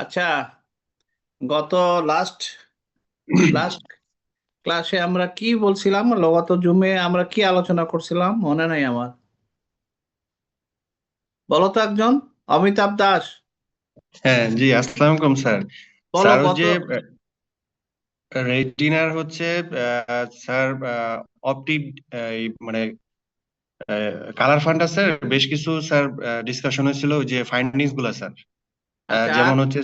আচ্ছা, গত last last ক্লাসে আমরা কি বলছিলাম? গত জুমে আমরা কি আলোচনা করছিলাম মনে নাই আমার। বলো তো একজন, অমিতাভ দাস, হ্যাঁ জি, আসসালামু আলাইকুম স্যার। বলো স্যার কত। যে রেটিনার হচ্ছে স্যার অপটিক মানে কালার ফান্ড স্যার বেশ কিছু স্যার ডিসকাশন হয়েছিল, ওই যে ফাইন্ডিংস গুলা স্যার। আচ্ছা আর যেমন হচ্ছে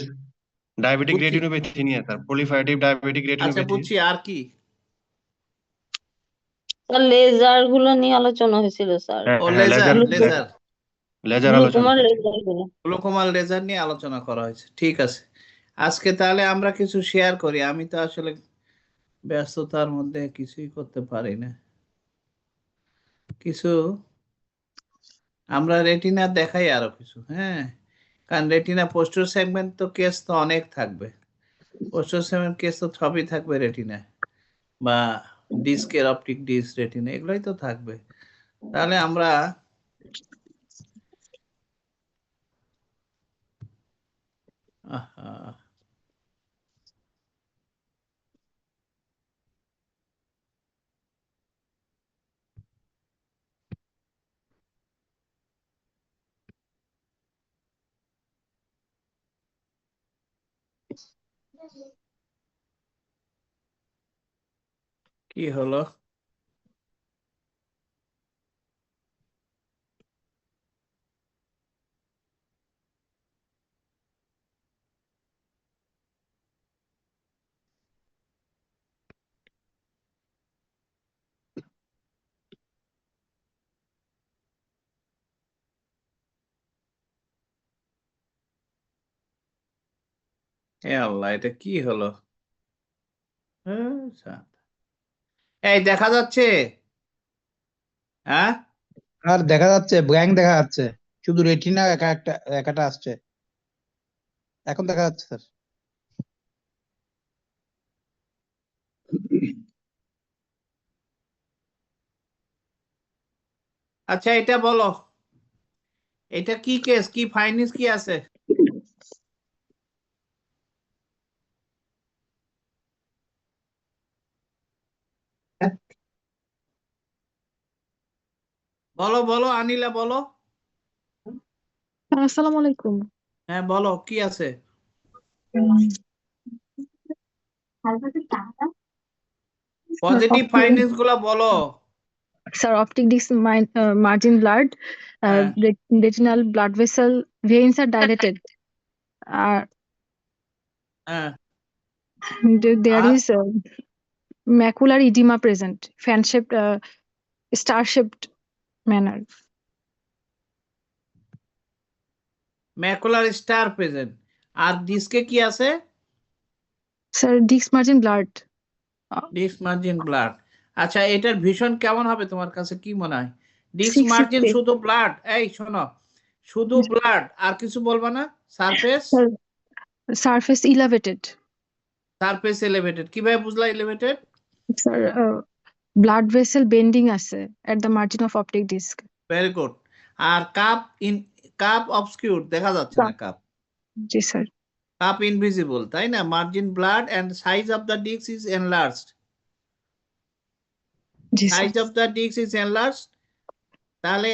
ডায়াবেটিক বুঝছি। রেটিনোপ্যাথি নিয়ে স্যার, প্রলিফারেটিভ ডায়াবেটিক আচ্ছা রেটিনোপ্যাথি। বুঝছি, আর কি? লেজার গুলো নিয়ে আলোচনা হয়েছিল স্যার। ও হ্যাঁ, লেজার, লেজার লেজার লেজার আলোচনা গ্লুকোমার হয়েছে। লেজার গুলো। গ্লুকোমাল লেজার নিয়ে আলোচনা করা হয়েছে, ঠিক আছে। আজকে তাহলে আমরা কিছু শেয়ার করি। আমি তো আসলে ব্যস্ততার মধ্যে কিছুই করতে পারি না। কিছু আমরা রেটিনা দেখাই আরো কিছু, হ্যাঁ, কারণ রেটিনা পোস্টার সেগমেন্ট তো কেস তো অনেক থাকবে। পোস্টার সেগমেন্ট কেস তো সবই থাকবে রেটিনা, বা ডিস্কের অপটিক ডিস্ক রেটিনা, এগুলোই তো থাকবে। তাহলে আমরা আহা, কি হলো? এ আল্লাহ, এটা কি হলো? আচ্ছা। এই দেখা যাচ্ছে? হ্যাঁ, আর দেখা যাচ্ছে, ব্ল্যাঙ্ক দেখা যাচ্ছে, শুধু রেটিনা একা একটা একাটা আসছে। এখন দেখা যাচ্ছে স্যার। আচ্ছা এটা বলো, এটা কি কেস, কি ফাইন্ডিংস কি আছে? বলো বলো, আনিলা বলো। আসসালামু আলাইকুম। হ্যাঁ বলো, কি আছে? পজিটিভ ফাইন্ডিংস গুলা বলো। Sir, optic disc margin blurred, হ্যাঁ retinal blood vessel veins are dilated. হ্যাঁ, There আর is macular edema present, fan-shaped, star-shaped manner. Macular star present. আর ডিস্কে কি আছে? Sir, disc margin blurred. Disc margin blurred. আচ্ছা, এটার ভিশন কেমন হবে তোমার কাছে কি মনে হয়? Disc 6 margin fifty. শুধু ব্লাড? এই শোনো, শুধু ব্লাড আর কিছু বলবা না? Surface? Sir, surface elevated. Surface elevated, কিভাবে বুঝলা elevated? Sir, blood vessel bending আছে at the margin of optic disc. Very good. আর কাপ ইন, কাপ অবস্কিউর, দেখা যাচ্ছে না কাপ। জি স্যার। কাপ ইনভিজিবল, তাই না? Margin blood and size of the disc is enlarged. জি sir. Size of the disc is enlarged. তাহলে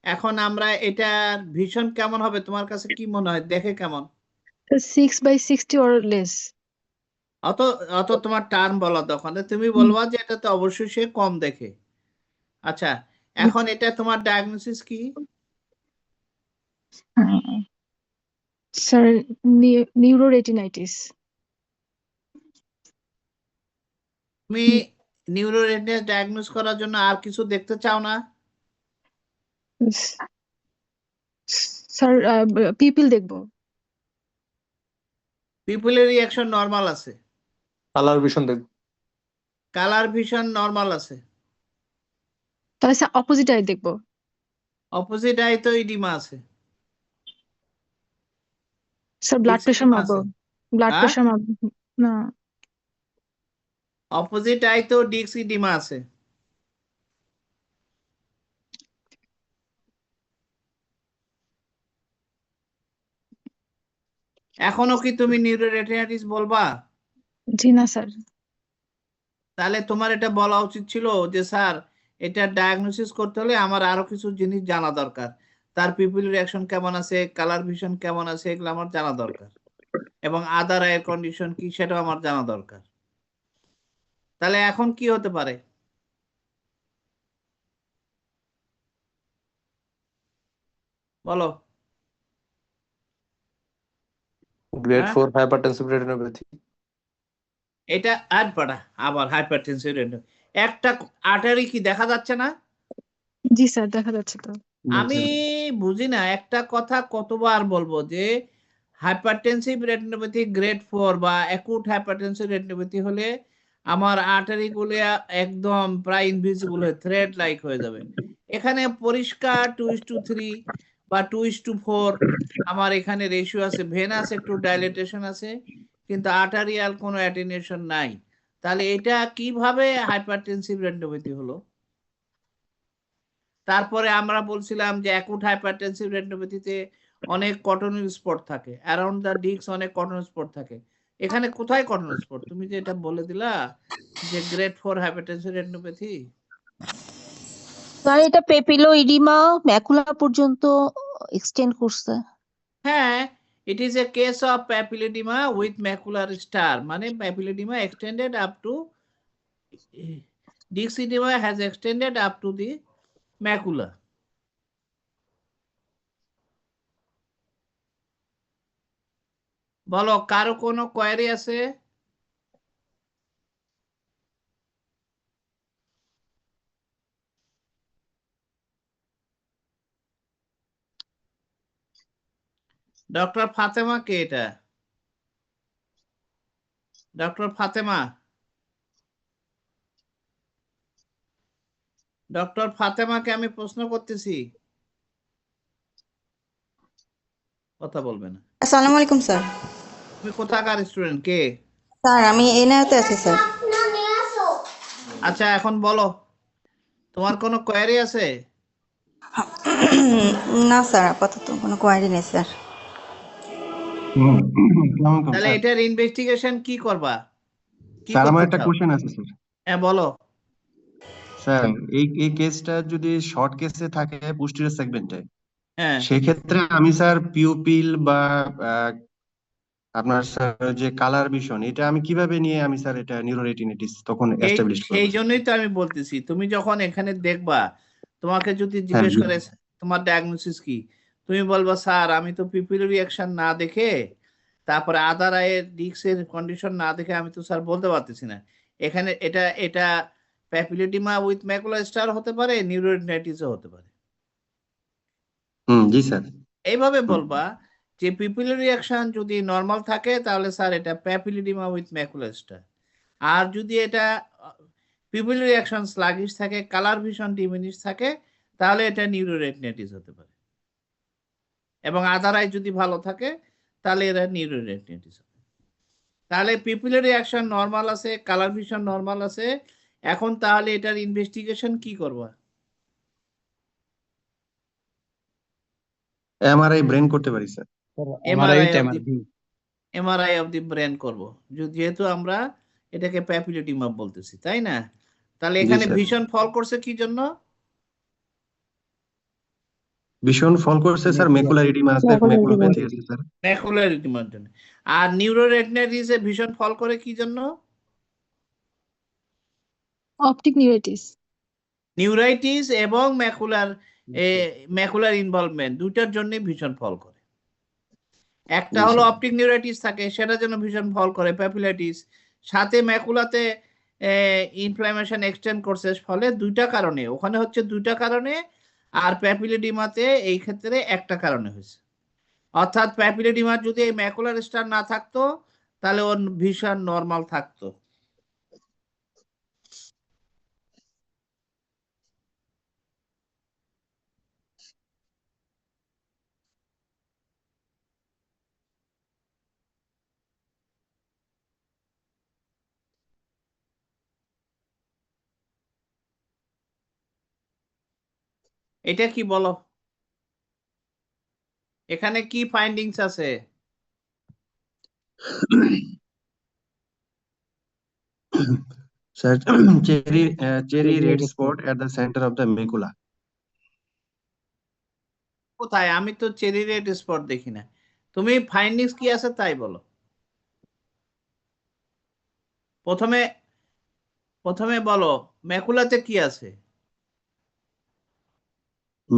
এখন আমরা এটার ভিশন কেমন হবে তোমার কাছে কি মনে হয়, দেখে কেমন? 6/60 or less. অত অত তোমার টার্ম বলা দরকার নেই, তুমি বলবা যে এটা তো অবশ্যই সে কম দেখে। আচ্ছা, এখন এটা তোমার ডায়াগনোসিস কি? স্যার, নিউরোরেটিনাইটিস। তুমি নিউরোরেটিনাস ডায়াগনোস করার জন্য আর কিছু দেখতে চাও না? স্যার, পিপিল দেখবো। পিপলের রিঅ্যাকশন নরমাল আছে, কালার ভিশন দেখবো। কালার ভিশন নরমাল আছে। তাহলে স্যার অপোজিট আই দেখবো। অপোজিট আই তো ইডিমা আছে। স্যার ব্লাড প্রেশার এক্সিডিমা মাপবো। আছে। ব্লাড হ্যাঁ, প্রেশার মাপবো না। অপোজিট আই তো ডিক্সিডিমা আছে। এখনো কি তুমি নিউরোরেটিনাইটিস বলবা? জি না স্যার। তাহলে তোমার এটা বলা উচিত ছিল যে স্যার এটা ডায়াগনোসিস করতে হলে আমার আরো কিছু জিনিস জানা দরকার, তার পিপুল রিয়াকশন কেমন আছে, কালার ভিশন কেমন আছে, এগুলো আমার জানা দরকার, এবং আদার আয়ের কন্ডিশন কি সেটাও আমার জানা দরকার। তাহলে এখন কি হতে পারে বলো? গ্রেড হ্যাঁ, 4 হাইপারটেনসিভ রেটিনোপ্যাথি। এটা আবার হাইপারটেনসিভ একটা আর্টারি কি দেখা যাচ্ছে না? জি স্যার, দেখা যাচ্ছে তো। আমি বুঝি না একটা কথা কতবার বলবো যে হাইপারটেনসিভ রেটিনোপ্যাথি গ্রেড 4 বা অ্যাকুট হাইপারটেনসিভ রেটিনোপ্যাথি হলে আমার আর্টারি গুলো একদম প্রায় ইনভিজিবল হয়ে থ্রেড লাইক হয়ে যাবে। এখানে পরিষ্কার 2:3 বা 2:4 আমার এখানে রেশিও আছে, ভেনাস একটু ডাইলেটেশন আছে, কিন্তু আর্টারিয়াল কোনো অ্যাটেনুয়েশন নাই। তাহলে এটা কিভাবে হাইপারটেনসিভ রেটিনোপ্যাথি হলো? তারপরে আমরা বলছিলাম যে অ্যাকুট হাইপারটেনসিভ রেটিনোপ্যাথিতে অনেক কটনের স্পট থাকে, অ্যারাউন্ড দ্য ডিস্ক অনেক কটন স্পট থাকে। এখানে কোথায় কটন স্পট? তুমি যে এটা বলে দিলা যে গ্রেড 4 হাইপারটেনসিভ রেটিনোপ্যাথি। স্যার এটা পেপিলো ইডিমা ম্যাকুলা পর্যন্ত এক্সটেন্ড করছে। হ্যাঁ, it is a case of papilledema with macular star, মানে papilledema extended up to disc edema has extended up to the macula. বলো, কারো কোনো কোয়ারি আছে? ডক্টর ফাতেমা কে এটা? ডক্টর ফাতেমা, ডক্টর ফাতেমাকে আমি প্রশ্ন করতেছি, কথা বলবে না। আসসালামু আলাইকুম স্যার। তুমি কোথাকার স্টুডেন্ট কে? স্যার আমি এনআইতে আছি স্যার। আচ্ছা, এখন বলো, তোমার কোনো কোয়ারি আছে? না স্যার, আপাতত কোনো কোয়ারি নেই স্যার। আসসালামু আলাইকুম তাহলে স্যার। এটার ইনভেস্টিগেশন কি করবা, কি স্যার আমার করতে একটা চাও? কোশ্চেন আছে স্যার। হ্যাঁ বলো। স্যার এই কেসটা যদি শর্ট কেসে থাকে পোস্টেরিয়র সেগমেন্টে, হ্যাঁ, সেক্ষেত্রে আমি স্যার পিউপিল বা আহ, আপনার স্যার যে কালার ভিশন, এটা আমি কিভাবে নিয়ে আমি স্যার এটা নিউরোরেটিনাইটিস তখন এই এস্টাবলিশ করবো সেই স্যার? জন্যই তো আমি বলতেছি, তুমি যখন এখানে দেখবা, তোমাকে যদি হ্যাঁ জিজ্ঞেস জি করে তোমার ডায়াগনোসিস কি, তুমি বলবা স্যার আমি তো পিপিল রিয়াকশন না দেখে, তারপরে আদার আয়ের ডিস্কের কন্ডিশন না দেখে আমি তো স্যার বলতে পারতেছি না। এখানে এটা এটা প্যাপিলিডিমা উইথ ম্যাকুলার স্টার হতে পারে, নিউরোডেনজাইটিসও হতে পারে। জি স্যার। এইভাবে বলবা যে পিপিলি রিয়াকশন যদি নর্মাল থাকে তাহলে স্যার এটা প্যাপিলিডিমা উইথ ম্যাকুলার স্টার, আর যদি এটা পিপিলি রিয়াকশন স্লাগিশ থাকে, কালার ভিশন ডিমিনিশ থাকে, তাহলে এটা নিউরোরেটিনাইটিস হতে পারে, এবং আদার আই যদি ভালো থাকে তাহলে এরা নিউরোরেটিনাইটিস হবে। তাহলে পিপিলি রিয়াকশন নর্মাল আছে, কালার ভিশন নর্মাল আছে, এখন তাহলে এটার ইনভেস্টিগেশন কি করবা? এমআরআই ব্রেন করতে পারি sir. MRI MRI of the টেমআরআই। এমআরআই অফ দি ব্রেন করব, যেহেতু আমরা এটাকে প্যাপিলিটিমা বলতেছি, তাই না? তাহলে জি এখানে স্যার। ভিশন ফল করছে কি জন্য? ভীষণ ফল করছে স্যার, মেকুলার ইডিমা আছে, ম্যাকুলা ইডিমা। ম্যাকুলোপ্যাথি আছে স্যার। ম্যাকুলার এডিমার জন্য। আর নিউরোরেটিনাইটিসে ভীষণ ফল করে কি জন্য? Optic neuritis. নিউরাইটিস এবং ম্যাকুলার ইনভলভমেন্ট দুইটার জন্য ভীষণ ফল করে। একটা জি হলো স্যার। অপটিক নিউরাইটিস থাকে, সেটা জন্য ভীষণ ফল করে প্যাপিলাইটিস, সাথে ম্যাকুলাতে ইনফ্ল্যামেশন এক্সটেন্ড করছে, ফলে দুইটা কারণে, ওখানে হচ্ছে দুইটা কারণে, আর প্যাপিলিডিমাতে এই ক্ষেত্রে একটা কারণে হয়েছে। অর্থাৎ প্যাপিলিডিমার যদি এই ম্যাকুলার স্টার না থাকতো তাহলে ওর ভিশন নর্মাল থাকতো। এটা কি বলো, এখানে কি ফাইন্ডিংস আছে? Sir, cherry red spot at the center of the macula. কোথায়? আমি তো চেরি রেড স্পট দেখি না। তুমি ফাইন্ডিংস কি আছে তাই বলো। প্রথমে প্রথমে বলো ম্যাকুলাতে কি আছে।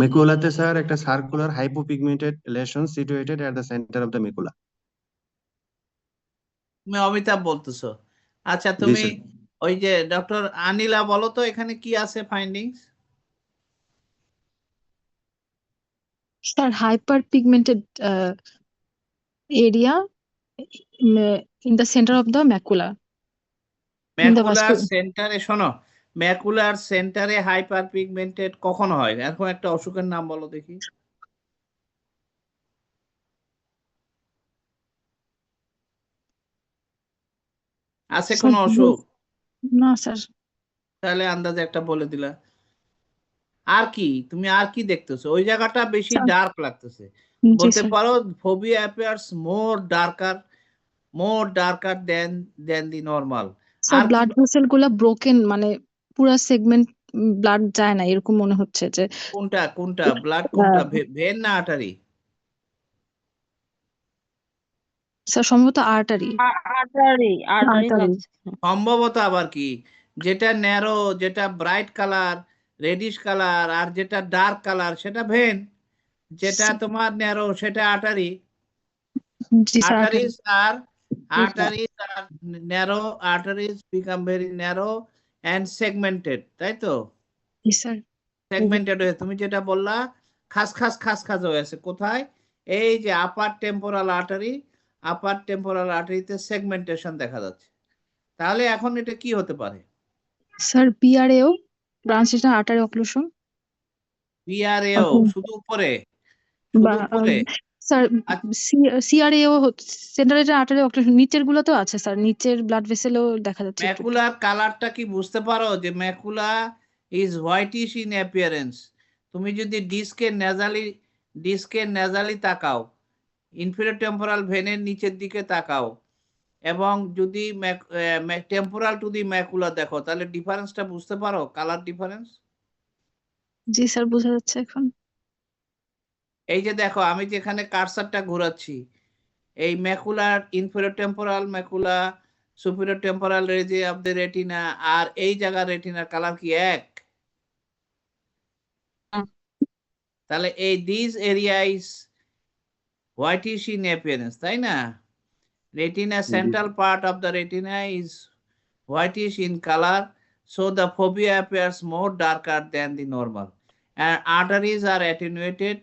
Maculaতে স্যার একটা circular hypopigmented lesion situated at the center of the macula. তুমি অমিতাভ বলতেছো। আচ্ছা জি তুমি স্যার। ওই যে ডক্টর আনিলা বলো তো এখানে কি আছে findings. Sir hyper pigmented area in the center of the macula. In the macular vascular. সেন্টারে শোনো, ম্যাকুলার সেন্টারে হাইপার পিগমেন্টেড কখন হয়? এখন একটা অসুখের নাম বলো দেখি। আছে স্যার কোনো অসুখ? না স্যার। তাহলে আন্দাজে একটা বলে দিলা। আর কি তুমি আর কি দেখতেছো? ওই জায়গাটা বেশি স্যার ডার্ক লাগতেছে। জি বলতে স্যার। পারো ফোবিয়া অ্যাপিয়ার্স মোর ডার্কার দেন দি নরমাল। স্যার আর কি ব্লাড ভেসেল গুলা ব্রোকেন, মানে পুরা সেগমেন্ট ব্লাড যায় না এরকম মনে হচ্ছে যে কোনটা ব্লাড কোনটা, ভেন না আর্টারি? স্যার সম্ভবত আর্টারি। Artery artery. লাগছে। সম্ভবত আবার কি, যেটা ন্যারো, যেটা ব্রাইট কালার রেডিশ কালার, আর যেটা ডার্ক কালার সেটা ভেন, যেটা তোমার ন্যারো সেটা artery. G sir artery. Arteries are narrow, arteries become very narrow and segmented, তাই তো? জি স্যার। সেগমেন্টেড হয়ে তুমি যেটা বললা খাস হয়ে আছে কোথায়? এই যে আপার টেম্পোরাল আর্টারিতে সেগমেন্টেশন দেখা যাচ্ছে। তাহলে এখন এটা কি হতে পারে? Sir BRAO, branch regional artery occlusion. BRAO শুধু উপরে, বা sir CRAO central regional artery occlusion নিচের গুলোতেও আছে স্যার, নিচের ব্লাড ভেসেলও দেখা যাচ্ছে একটু একটু। ম্যাকুলার কালারটা কি বুঝতে পারো যে macula is whitish in appearance? তুমি যদি ডিস্কের নেজালি তাকাও, ইনফিরিয়র টেম্পোরাল ভেনের নিচের দিকে তাকাও, এবং যদি টেম্পোরাল টু দি ম্যাকুলা দেখো, তাহলে ডিফারেন্সটা বুঝতে পারো, কালার ডিফারেন্স। জি স্যার বোঝা যাচ্ছে এখন। এই যে দেখো আমি যেখানে কার্সারটা ঘোরাচ্ছি, এই macular inferior temporal macula, superior temporal region of the retina, আর এই জায়গার রেটিনার কালার কি এক? তাহলে এই this area is whitish in appearance, তাই না? Retina, central part of the retina is whitish in color, so the fovea appears more darker than the normal. And arteries are attenuated,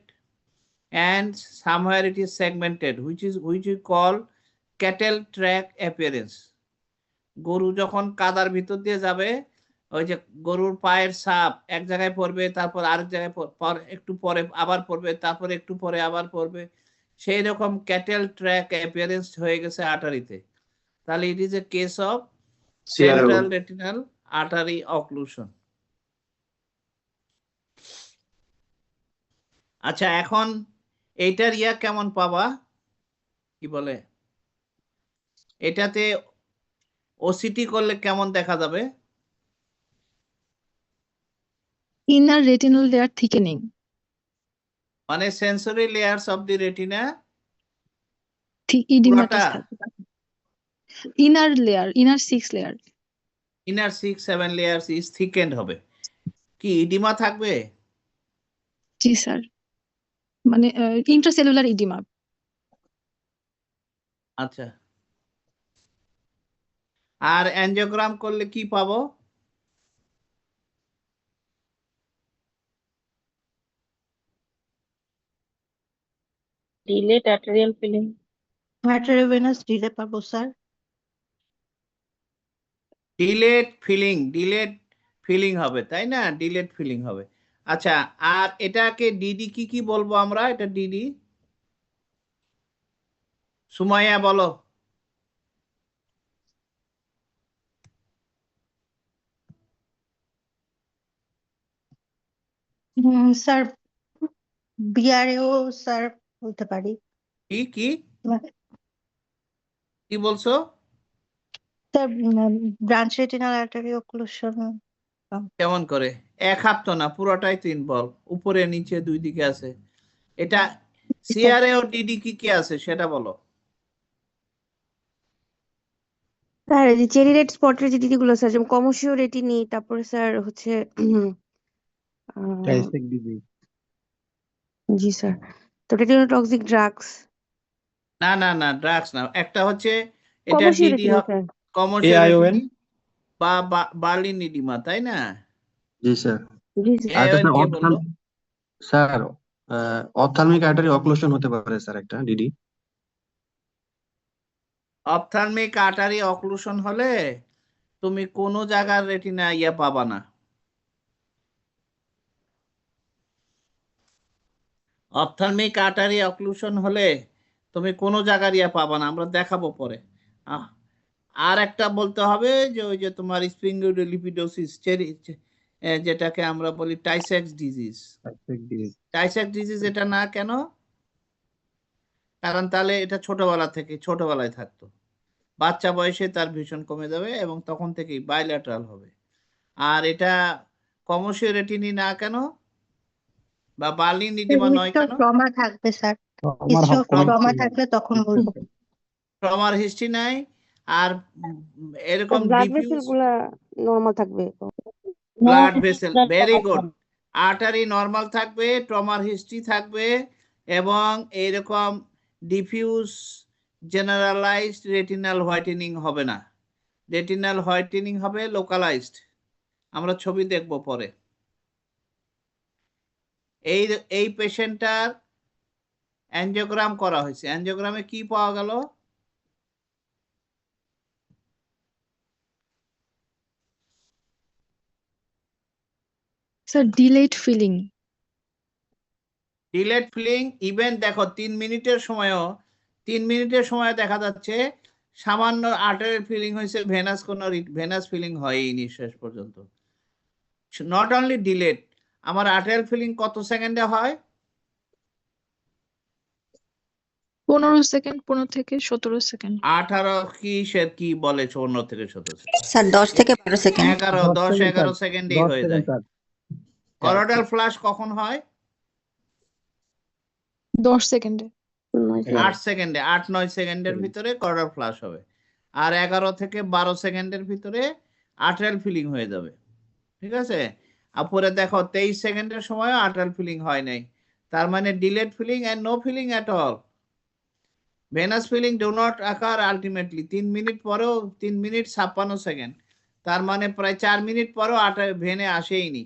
and somewhere it is segmented, which we call cattle track appearance. গরু যখন কাদার ভিতর দিয়ে যাবে, ওই যে গরুর পায়ের ছাপ এক জায়গায় পড়বে, তারপর আরেক জায়গায় একটু পরে আবার পড়বে, তারপর একটু পরে আবার পড়বে, সেই রকম ক্যাটেল ট্র্যাক অ্যাপিয়ারেন্স হয়ে গেছে আর্টারিতে। তাহলে ইট is a case of central retinal artery occlusion. আচ্ছা এখন এইটার ইয়া কেমন পাবা, কি বলে, এটাতে ওসিটি করলে কেমন দেখা যাবে? Inner retinal layer thickening. মানে sensory layers of the retina edematous পুরোটা, থাকবে। Inner layer, inner 6 layer. Inner 6-7 layers is thickened হবে। কি ইডিমা থাকবে? জি স্যার, মানে ইন্ট্রাসেলুলার ইডিমা। আচ্ছা, আর অ্যাঞ্জিওগ্রাম করলে কি পাবো? Delayed arterial filling. Arteriovenous delay পাবো স্যার। ডিলেট ফিলিং হবে, তাই না? ডিলেট ফিলিং হবে। আচ্ছা, আর এটাকে ডিডি কি বলবো আমরা? এটা ডিডি সুমাইয়া বলো। স্যার বিআরএও স্যার বলতে পারি। কি কি মানে কি বলছো? Sir branch retinal artery occlusion. কেমন করে? এক হাত তো না, পুরোটাই তো ইনভলভ, উপরে নিচে দুই দিকে আছে। এটা সিআরএ ও ডিডি কি কি আছে সেটা বলো। স্যার এই যে চেরি রেড স্পটের যে দিদিগুলো স্যার, যেমন কমার্শিয়াল রেটিনি, তারপরে স্যার হচ্ছে ট্রাইসেক ডিজিজ। জি স্যার, তো রেটিনোটক্সিক ড্রাগস, না না না, ড্রাগস না, একটা হচ্ছে এটা কমার্শিয়াল ডিডি রেটিনি স্যার। কমার্শিয়াল AION বা বার্লিন ইডিমা, তাই না? জি স্যার। জি স্যার। আর AION স্যার কে বললো? স্যার অপথ্যালমিক আর্টারি অক্লুশন হতে পারে স্যার একটা ডিডি। অপথ্যালমিক আর্টারি অক্লুশন হলে তুমি কোনো জায়গার রেটিনা ইয়া পাবা না। অপথ্যালমিক আর্টারি অক্লুশন হলে তুমি কোনো জায়গার ইয়া পাবা না, আমরা দেখাবো পরে। আহ, আর একটা বলতে হবে যে ওই যে তোমার স্প্রিঙ্গোলিপিডোসিস, যেটাকে আমরা বলি টাইসেক্স ডিজিজ। ট্রাইসেক ডিজিজ। টাইসেক্স ডিজিজ এটা না কেন? কারণ তাহলে এটা ছোটবেলায় থাকতো, বাচ্চা বয়সে তার ভিশন কমে যাবে এবং তখন থেকেই বাইল্যাটারাল হবে। আর এটা কমার্শিয়াল রেটিনি না কেন বা বার্লিন ইডিমা নয় হিস্ট্রি অফ কেন? ট্রমা থাকবে স্যার, আমার হিস্ট্রি অফ কোনো ট্রমা history নাই। থাকলে তখন বলবো। ট্রমার হিস্ট্রি নাই, আর এরকম ব্লাড ভেসেল ডিফিউজ গুলা নর্মাল থাকবে। Blood vessel, very good. Artery normal থাকবে, ট্রমার হিস্ট্রি থাকবে, এবং এইরকম ডিফিউজ জেনারেলাইজড রেটিনাল হোয়াইটেনিং হবে না। রেটিনাল হোয়াইটেনিং হবে লোকালাইজড, আমরা ছবি দেখব পরে। এই এই পেশেন্টটার অ্যাঞ্জিওগ্রাম করা হয়েছে, অ্যাঞ্জিওগ্রামে কি পাওয়া গেল? Sir delayed filling. Delayed filling, even দেখো 3 মিনিটের সময় দেখা যাচ্ছে সামান্য আর্টারিয়াল ফিলিং হয়েছে, ভেনাস ফিলিং হয়নি শেষ পর্যন্ত। নট অনলি ডিলেড, আমার আর্টারিয়াল ফিলিং কত সেকেন্ডে হয়? 15 সেকেন্ড, 15 থেকে 17 সেকেন্ড। 18 কি বলে 14 থেকে 17 সেকেন্ড? স্যার 10 থেকে 12 সেকেন্ড। 11 সেকেন্ডেই হয়ে যায়। করোনাল ফ্লাশ কখন হয়? 10 সেকেন্ডে। 8-9 সেকেন্ডের ভিতরে করোনাল ফ্লাশ হবে। আর 11 থেকে 12 সেকেন্ডের ভিতরে আর্টারিয়াল ফিলিং হয়ে যাবে। ঠিক আছে? আর পরে দেখো 23 সেকেন্ডের সময় আর্টারিয়াল ফিলিং হয় নাই, তার মানে delayed filling and no filling at all. Venous filling do not occur ultimately 3 minute পরেও, 3 মিনিট 56 সেকেন্ড, তার মানে প্রায় 4 মিনিট পরেও ভেনে আসেইনি,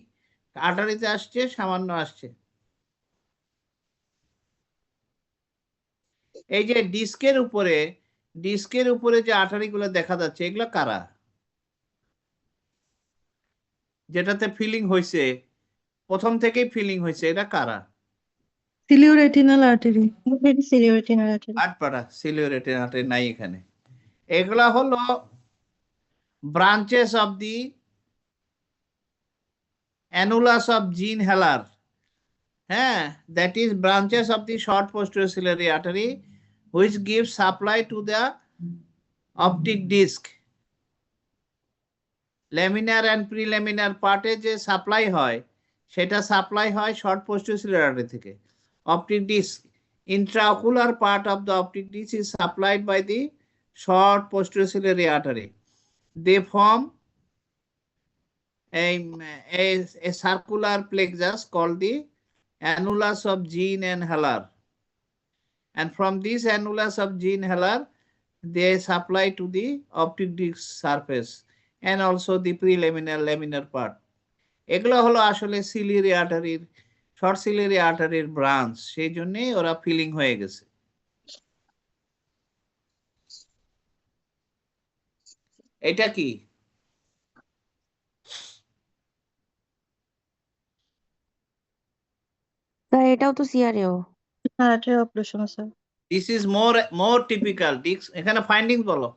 আর্টারিতে আসছে, সামান্য আসছে। এই যে ডিস্কের উপরে যে আর্টারিগুলো দেখা যাচ্ছে, এগুলো কারা? যেটাতে ফিলিং হয়েছে, প্রথম থেকেই ফিলিং হয়েছে, এটা কারা? সিলিওরেটিনাল আর্টারি। সিলিওরেটিনাল আর্টারি। আটপাড়া সিলিওরেটিনাল আর্টারি নাই এখানে। এগুলা হলো branches of the annulus of Jean Heller, হ্যাঁ, that is branches of the short posterior ciliary artery which gives supply to the optic disc. Laminar and prelaminar পার্টে যে সাপ্লাই হয়, সেটা সাপ্লাই হয় short posterior ciliary artery থেকে। Optic disc, intraocular part of the optic disc is supplied by the short posterior ciliary artery. They form a circular plexus called the annulus of Jean and Heller, and from this annulus of Jean Heller they supply to the optic disc surface and also the prelaminar laminar part. এগুলো হলো আসলে ciliary আর্টারির, short ciliary আর্টারির branch, সেই জন্যই ওরা feeling হয়ে গেছে। এটা কি? স্যার এটাও তো CRAO. Artery occlusion sir. This is more typical disc. এখানে ফাইন্ডিংস বলো।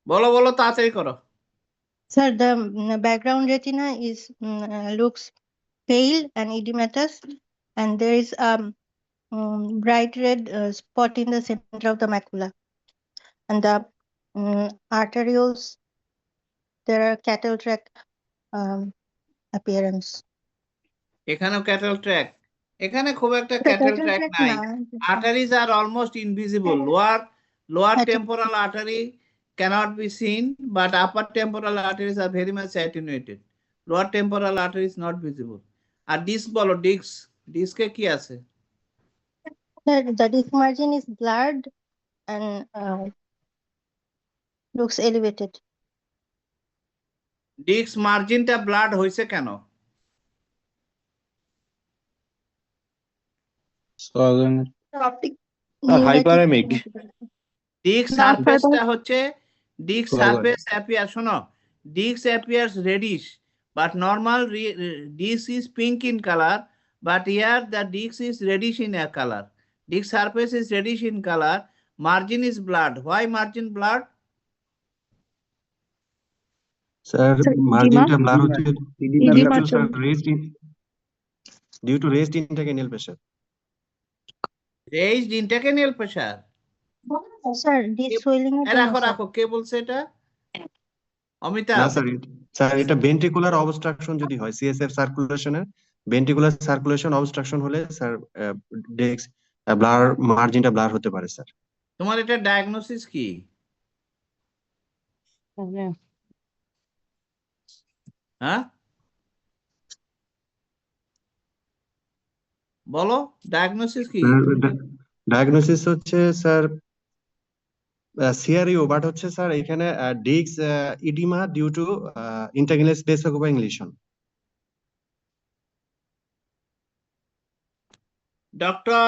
বলো বলো তাড়াতাড়ি করো। Sir, the background retina is looks pale and edematous, and there is bright red spot in the center of the macula, and the arterioles, there are cattle track appearance. এখানেও cattle track, এখানে খুব একটা The cattle cattle track track নাই। na, Arteries are almost invisible. Lower temporal artery cannot be seen, but upper temporal arteries are very much attenuated. Lower temporal artery is not visible. আর disc বলো, ডিস্কে কি আছে? the disc margin is blurred and looks elevated. Disc মার্জিনটা blurred হয়েছে কেন? Optic hyperemic. Disc সারফেসটা হচ্ছে ডিস্ক সারফেস অ্যাপিয়ার, শোনো, disc appears reddish, but normal disc is pink in colour, but here the disc is reddish in a color. Disc surface is reddish in color. Margin is blurred. Why margin blurred? Sir Sir, মার্জিনটা edema? Blur হচ্ছে Edema due to raised intracranial pressure. Raised intracranial pressure. Sir, this swelling is রাখো রাখো, কে বলছে এটা? অমিতাভ? না sir, sir এটা ventricular obstruction যদি হয়, সিএসএফ সার্কুলেশনের ভেন্ট্রিকুলার সার্কুলেশন অবস্ট্রাকশন হলে স্যার ডিস্ক ব্লার মার্জিনটা ব্লার হতে পারে স্যার। তোমার এটা ডায়াগনোসিস কি? হ্যাঁ বলো, ডায়াগনোসিস কি? ডায়াগনোসিস হচ্ছে স্যার সিআরইউ, বাট হচ্ছে স্যার এখানে disc edema due to intracranial space occupying lesion. Doctor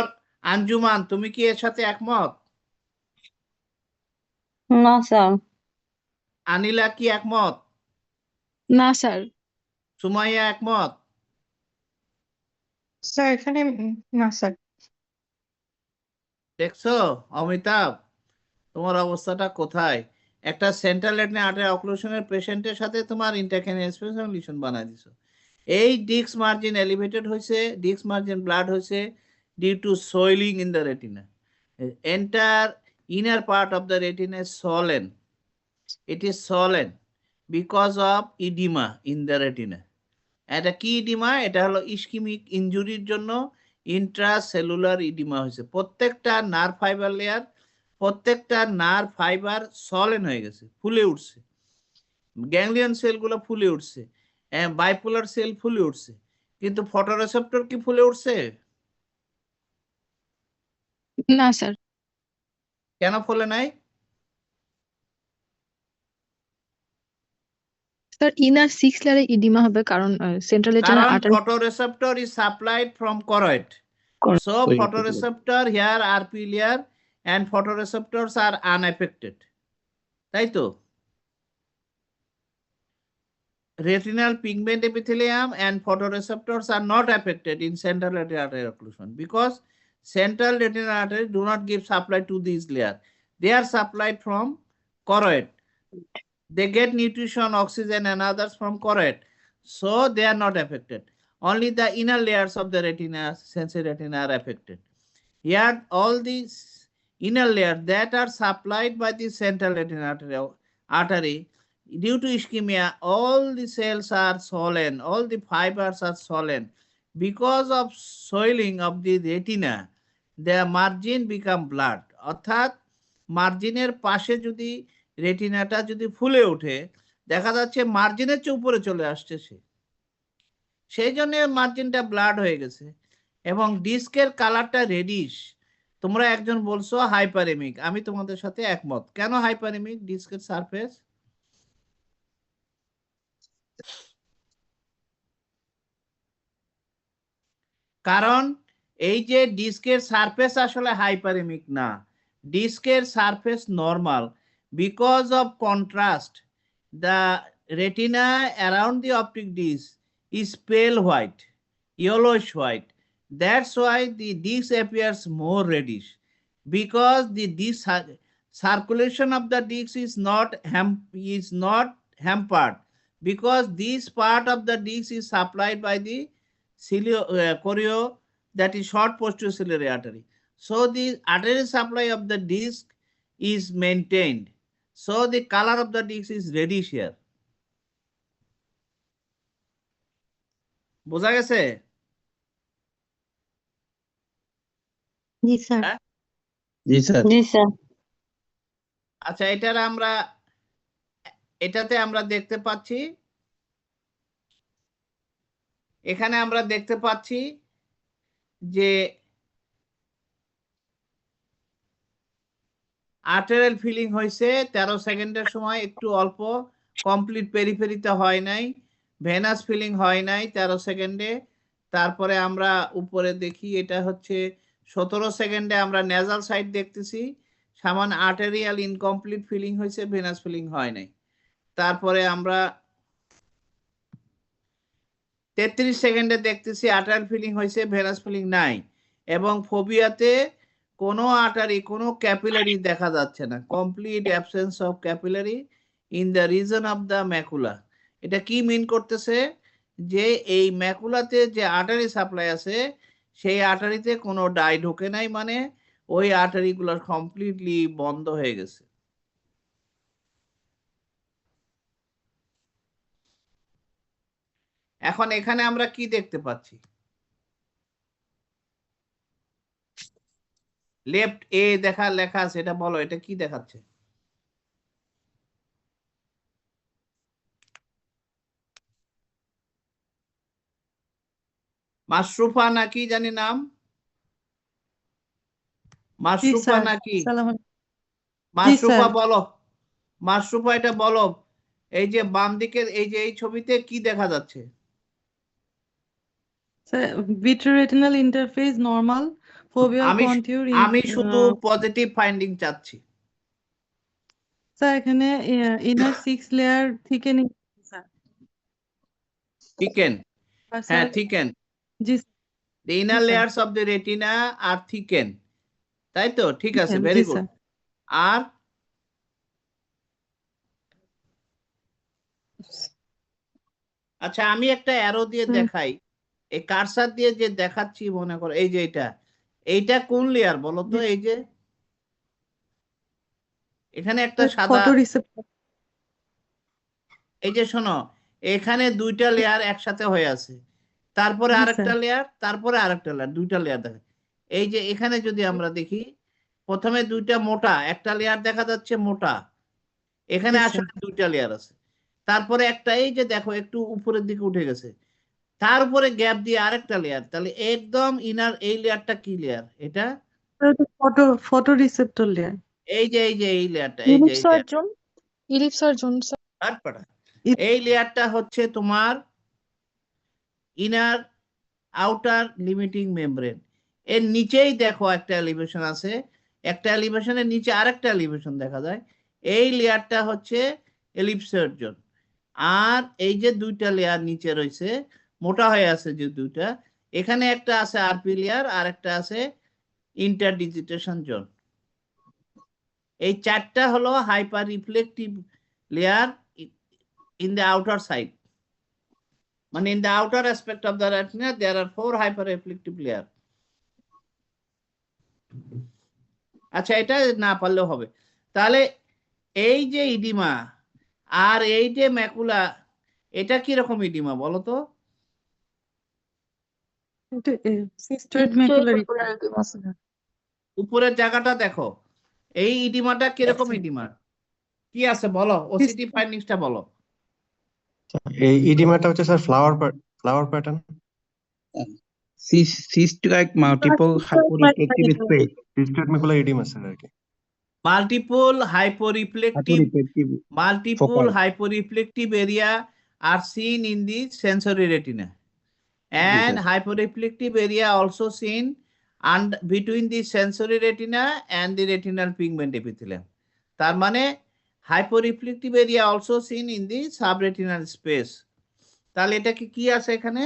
Anjuman, তুমি কি এর সাথে একমত? না স্যার। আনিলা কি একমত? না স্যার। সুমাইয়া একমত? Sir, এখানে না স্যার। দেখছো অমিতাভ, তোমার অবস্থাটা কোথায়? একটা সেন্ট্রাল রেটিনা আর্টারি অক্লুশনের পেশেন্টের সাথে তোমার ইন্ট্রাক্রেনিয়াল স্পেস লিশন বানাই দিছো। এই ডিস্ক মার্জিন এলিভেটেড হয়েছে, ডিস্ক মার্জিন ব্লাড হয়েছে due to soiling in the retina. Entire inner part of the retina is swollen. It is swollen because of edema in the retina. একটা কি edema? এটা হলো ischaemic ইনজুরির জন্য intracellular edema হয়েছে। প্রত্যেকটা nerve fibre layer, প্রত্যেকটা nerve fibre সলেন হয়ে গেছে, ফুলে উঠছে, গ্যাংলিয়ন সেলগুলো ফুলে উঠছে, বাইপোলার সেল ফুলে উঠছে, কিন্তু ফটোরিসেপ্টর কি ফুলে উঠছে? না স্যার। কেন ফুলে নাই? স্যার ইনার 6 লেয়ারে ইডিমা হবে কারণ সেন্ট্রাল রেটিনা কারণ artery photoreceptor is supplied from choroid. So photoreceptor here are P-layer and photoreceptors are unaffected. তাই তো? Retinal pigment epithelium and photoreceptors are not affected in central retinal artery occlusion because central retinal arteries do not give supply to these layer. They are supplied from choroid. They get nutrition, oxygen and others from choroid. So they are not affected. Only the inner layers of the retina, sensory retina, are affected. Here all these inner layers that are supplied by the central retinal artery, due to ischemia, all the cells are swollen, all the fibers are swollen. Because of soiling of the retina, the margin become blood. অর্থাৎ মার্জিনের পাশে যদি রেটিনাটা যদি ফুলে ওঠে, দেখা যাচ্ছে মার্জিনের চেয়ে উপরে চলে আসছে সে, সেই জন্য মার্জিনটা ব্লাড হয়ে গেছে এবং ডিস্কের কালারটা রেডিশ। তোমরা একজন বলছো হাইপারেমিক, আমি তোমাদের সাথে একমত। কেন হাইপারেমিক ডিস্কের সারফেস? কারণ এই যে ডিস্কের সারফেস আসলে হাইপারেমিক না, ডিস্কের surface normal. Because of contrast, the retina around the optic disc is pale white, yellowish white. That's why the disc appears more reddish, because the disc circulation of the disc is not hampered because this part of the disc is supplied by the choreo, that is short posterior ciliary artery. So the artery supply of the disc is maintained. So the color of the disc is reddish here. বোঝা গেছে? জি sir. হ্যাঁ? জি sir. জি sir. আচ্ছা, এটাতে আমরা দেখতে পাচ্ছি, এখানে আমরা দেখতে পাচ্ছি যে আর্টেরিয়াল ফিলিং হয়েছে 13 সেকেন্ডের সময়, একটু অল্প, কমপ্লিট পেরিফেরিতে হয় নাই, ভেনাস ফিলিং হয় নাই 13 সেকেন্ডে। তারপরে আমরা উপরে দেখি, এটা হচ্ছে 17 সেকেন্ডে আমরা নেজাল সাইড দেখতেছি, সামান্য আর্টেরিয়াল ইনকমপ্লিট ফিলিং হয়েছে, ভেনাস ফিলিং হয় নাই। তারপরে আমরা 33 সেকেন্ডে দেখতেছি আর্টারিয়াল ফিলিং হয়েছে, ভেনাস ফিলিং নাই, এবং ফোবিয়াতে কোনো আর্টারি, কোনো ক্যাপিলারি দেখা যাচ্ছে না, complete absence of capillary in the reason of the macula. এটা কি মিন করতেছে? যে এই ম্যাকুলাতে যে আর্টারি সাপ্লাই আছে, সেই আর্টারিতে কোনো ডাই ঢোকে নাই, মানে ওই আর্টারিগুলো কমপ্লিটলি বন্ধ হয়ে গেছে। এখন এখানে আমরা কি দেখতে পাচ্ছি? লেফট এ লেখা আছে, এটা বলো, এটা কি দেখাচ্ছে? মাশরুফা নাকি জানি নাম, মাশরুফা নাকি? মাশরুফা বলো, মাশরুফা এটা বলো, এই যে বাম দিকের এই যে এই ছবিতে কি দেখা যাচ্ছে? vitreoretinal interface normal, foveal contour in আমি শুধু পজিটিভ ফাইন্ডিং চাচ্ছি। স্যার এখানে inner 6 layer thicken sir. Thicken, হ্যাঁ থিকেন, জি the inner layers of the retina are thickened, তাই তো? ঠিক আছে, ভেরি গুড। আর আচ্ছা, আমি একটা অ্যারো দিয়ে দেখাই, এই কারসার দিয়ে যে দেখাচ্ছি, মনে করো এই যে এইটা কোন লেয়ার বলো তো? এই যে এখানে একটা সাদা, এই যে শোনো, এখানে দুইটা লেয়ার একসাথে হয়ে আছে, তারপরে আরেকটা লেয়ার, তারপরে আরেকটা লেয়ার, দুইটা লেয়ার দেখা। এই যে এখানে যদি আমরা দেখি, প্রথমে দুইটা মোটা, একটা লেয়ার দেখা যাচ্ছে মোটা, এখানে আসলে দুইটা লেয়ার আছে, তারপরে একটা এই যে দেখো একটু উপরের দিকে উঠে গেছে, তার উপরে গ্যাপ দিয়ে আরেকটা লেয়ার। তাহলে একদম ইনার এই লেয়ারটা কি লেয়ার? এটা ফটো রিসেপ্টর লেয়ার। এই যে এই লেয়ারটা, এই যে ইলিপসার জোন এই লেয়ারটা হচ্ছে তোমার ইনার আউটার লিমিটিং মেমব্রেন। এর নিচেই দেখো একটা এলিভেশন আছে, একটা এলিভেশনের নিচে আরেকটা এলিভেশন দেখা যায়, এই লেয়ারটা হচ্ছে এলিপসের জোন। আর এই যে দুইটা লেয়ার নিচে রয়েছে, মোটা হয়ে আছে যে দুইটা, এখানে একটা আছে আরপি লেয়ার, আর একটা আছে ইন্টারডিজিটেশন জোন। এই চারটা হলো hyper reflective layer in the outer side, মানে in the outer aspect of the retina there are 4 hyperreflective layer. আচ্ছা, এটা না পারলেও হবে। তাহলে এই যে ইডিমা আর এই যে ম্যাকুলা, এটা কি রকম ইডিমা বলো তো? উপরের জায়গাটা দেখো, এই ইডিমাটা কিরকম ইডিমা, কি আছে বলো? ওসিটি ফাইন্ডিংসটা বলো। এই ইডিমাটা হচ্ছে sir flower pattern, cyst like multiple hyporeflective space, cystoid macular oedema sir আর কি। Multiple hyporeflective area are seen in the sensory retina, and hyporeflective area also seen and between the sensory retina and the retinal pigment epithelium. তার মানে hyporeflective area also seen in the subretinal space. তাহলে এটা কি আছে এখানে?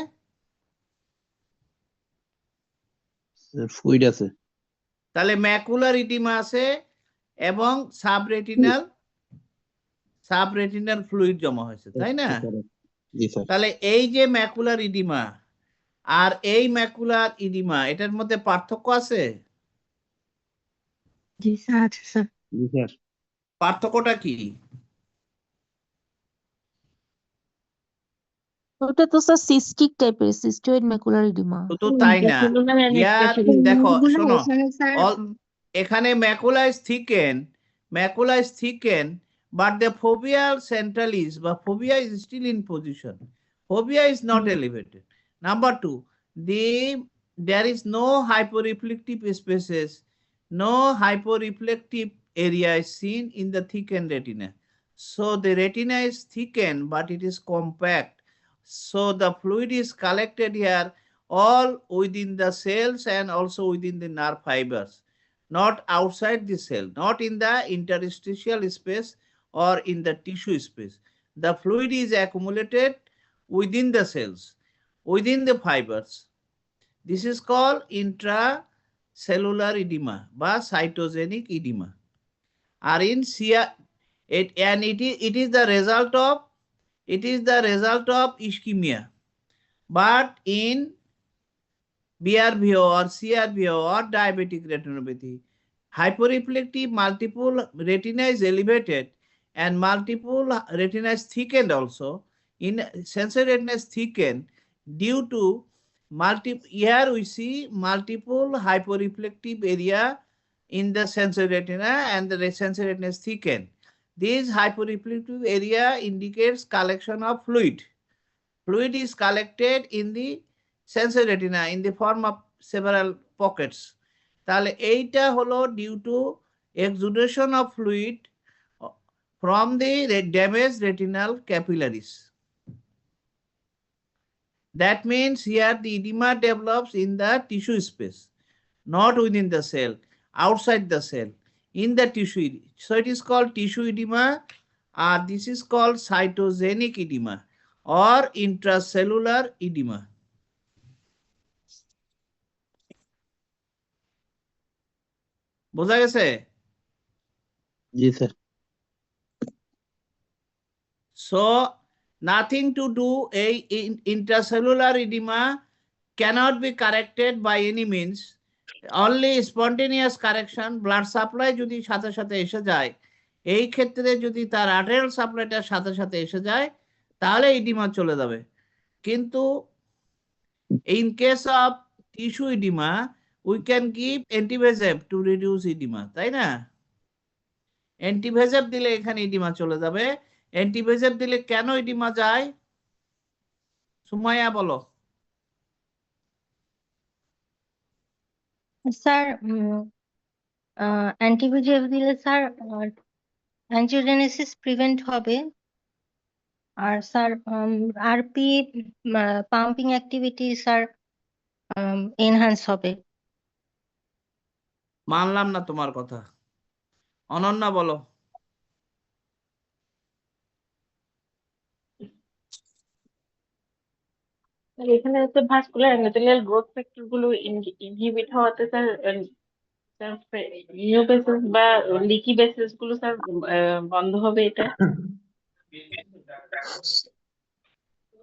Fluid আছে। তাহলে macular edema আছে, এবং সাবরেটিনাল ফ্লুইড জমা হয়েছে, তাই না? জি স্যার। তাহলে এই যে ম্যাকুলার ইডিমা আর এই ম্যাকুলার ইডিমা, এটার মধ্যে পার্থক্য আছে? জি স্যার আছে স্যার। জি স্যার। পার্থক্যটা কি? ওটা তো স্যার সিস্টিক টাইপের, সিস্টোয়েড ম্যাকুলার এডিমা। শুধু তাই না, ইয়ার দেখো শোনো, এখানে macula is thicken but the foveal central is, but fovea is still in position. Fovea is not elevated. Number two, there is no hyporeflective spaces, no hyporeflective area is seen in the thickened retina. So the retina is thickened, but it is compact. So the fluid is collected here all within the cells and also within the nerve fibers, not outside the cell, not in the interstitial space or in the tissue space. The fluid is accumulated within the cells, within the fibers. This is called intracellular edema বা cytogenic edema. Are in it is the result of ischemia. But in BRVO or CRVO or diabetic retinopathy, hyporeflective multiple retina is elevated and multiple retina is thickened also. In sensory retina is thickened due to here we see multiple hyporeflective area in the sensory retina and the sensory retina is thickened. This hyporeflective area indicates collection of fluid. Fluid is collected in the sensory retina in the form of several pockets. তাহলে এইটা হলো due to exudation of fluid from the damaged retinal capillaries. That means here the edema develops in the tissue space, not within the cell, outside the cell, in the tissue. So it is called tissue edema, or this is called cytogenic edema or intracellular edema. বোঝা গেছে? জি sir. So nothing to do, a intracellular edema cannot be corrected by any means. Only spontaneous correction, blood supply যদি সাথে সাথে এসে যায়, এই ক্ষেত্রে যদি তার আর্টেরিয়াল সাপ্লাইটার সাথে সাথে এসে যায় তাহলে ইডিমা চলে যাবে। কিন্তু in case of tissue edema we can give anti-VEGF to reduce edema, তাই না? anti-VEGF দিলে এখানে ইডিমা চলে যাবে। anti-VEGF দিলে কেন ইডিমা যায়? সুমাইয়া বলো। স্যার অ্যান্টি-VEGF দিলে স্যার অ্যাঞ্জিওজেনেসিস প্রিভেন্ট হবে, আর sir RP pumping activity sir enhance হবে। মানলাম না তোমার কথা। অনন্যা বলো। এখানে হচ্ছে ভাস্কুলার এন্ডোথেলিয়াল গ্রোথ ফ্যাক্টর গুলো ইনহিবিট হওয়াতে স্যার নিউ ভেসেলস বা লিকি ভেসেলস গুলো স্যার বন্ধ হবে। এটা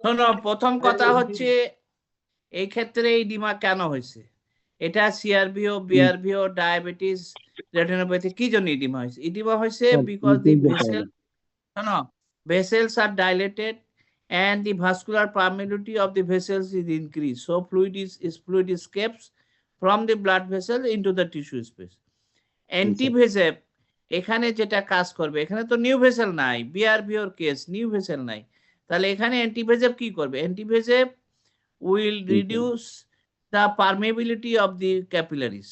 শোনো, প্রথম কথা হচ্ছে এই ক্ষেত্রে ইডিমা কেন হয়েছে? এটা সিআরভিও, বিআরভিও, ডায়াবেটিস, রেটিনোপ্যাথি কি জন্য ইডিমা হয়েছে? ইডিমা হয়েছে বিকজ দি ভেসেল, শোনো, vessels are dilated and the vascular permeability of the vessels is increased. So fluid escapes from the blood vessel into the tissue space. Anti-VEGF এখানে যেটা কাজ করবে, এখানে তো নিউ ভেসেল নাই, বিআরভিওর কেস নিউ ভেসেল নাই, তাহলে এখানে অ্যান্টি-VEGF কি করবে? অ্যান্টি-VEGF will reduce the permeability of the capillaries,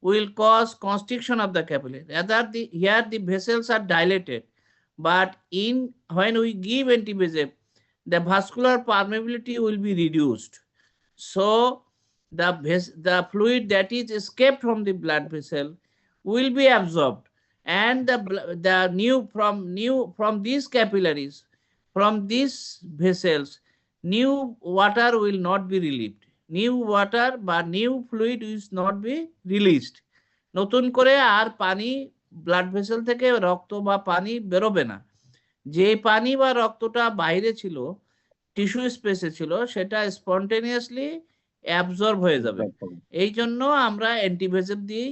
will cause constriction of the capillary. Rather, here the vessels are dilated, but when we give anti-VEGF, the vascular permeability will be reduced. So the fluid that is escaped from the blood vessel will be absorbed, and from these capillaries, from these vessels, new water will not be relieved. New water but new fluid is not be released. নতুন করে আর পানি blood vessel থেকে রক্ত বা পানি বেরোবে না। যে পানি বা রক্তটা বাইরে ছিল, টিস্যু স্পেসে ছিল, সেটা স্পন্টেনিয়াসলি অ্যাবজর্ব হয়ে যাবে। এই জন্য আমরা অ্যান্টিভেসিভ দিই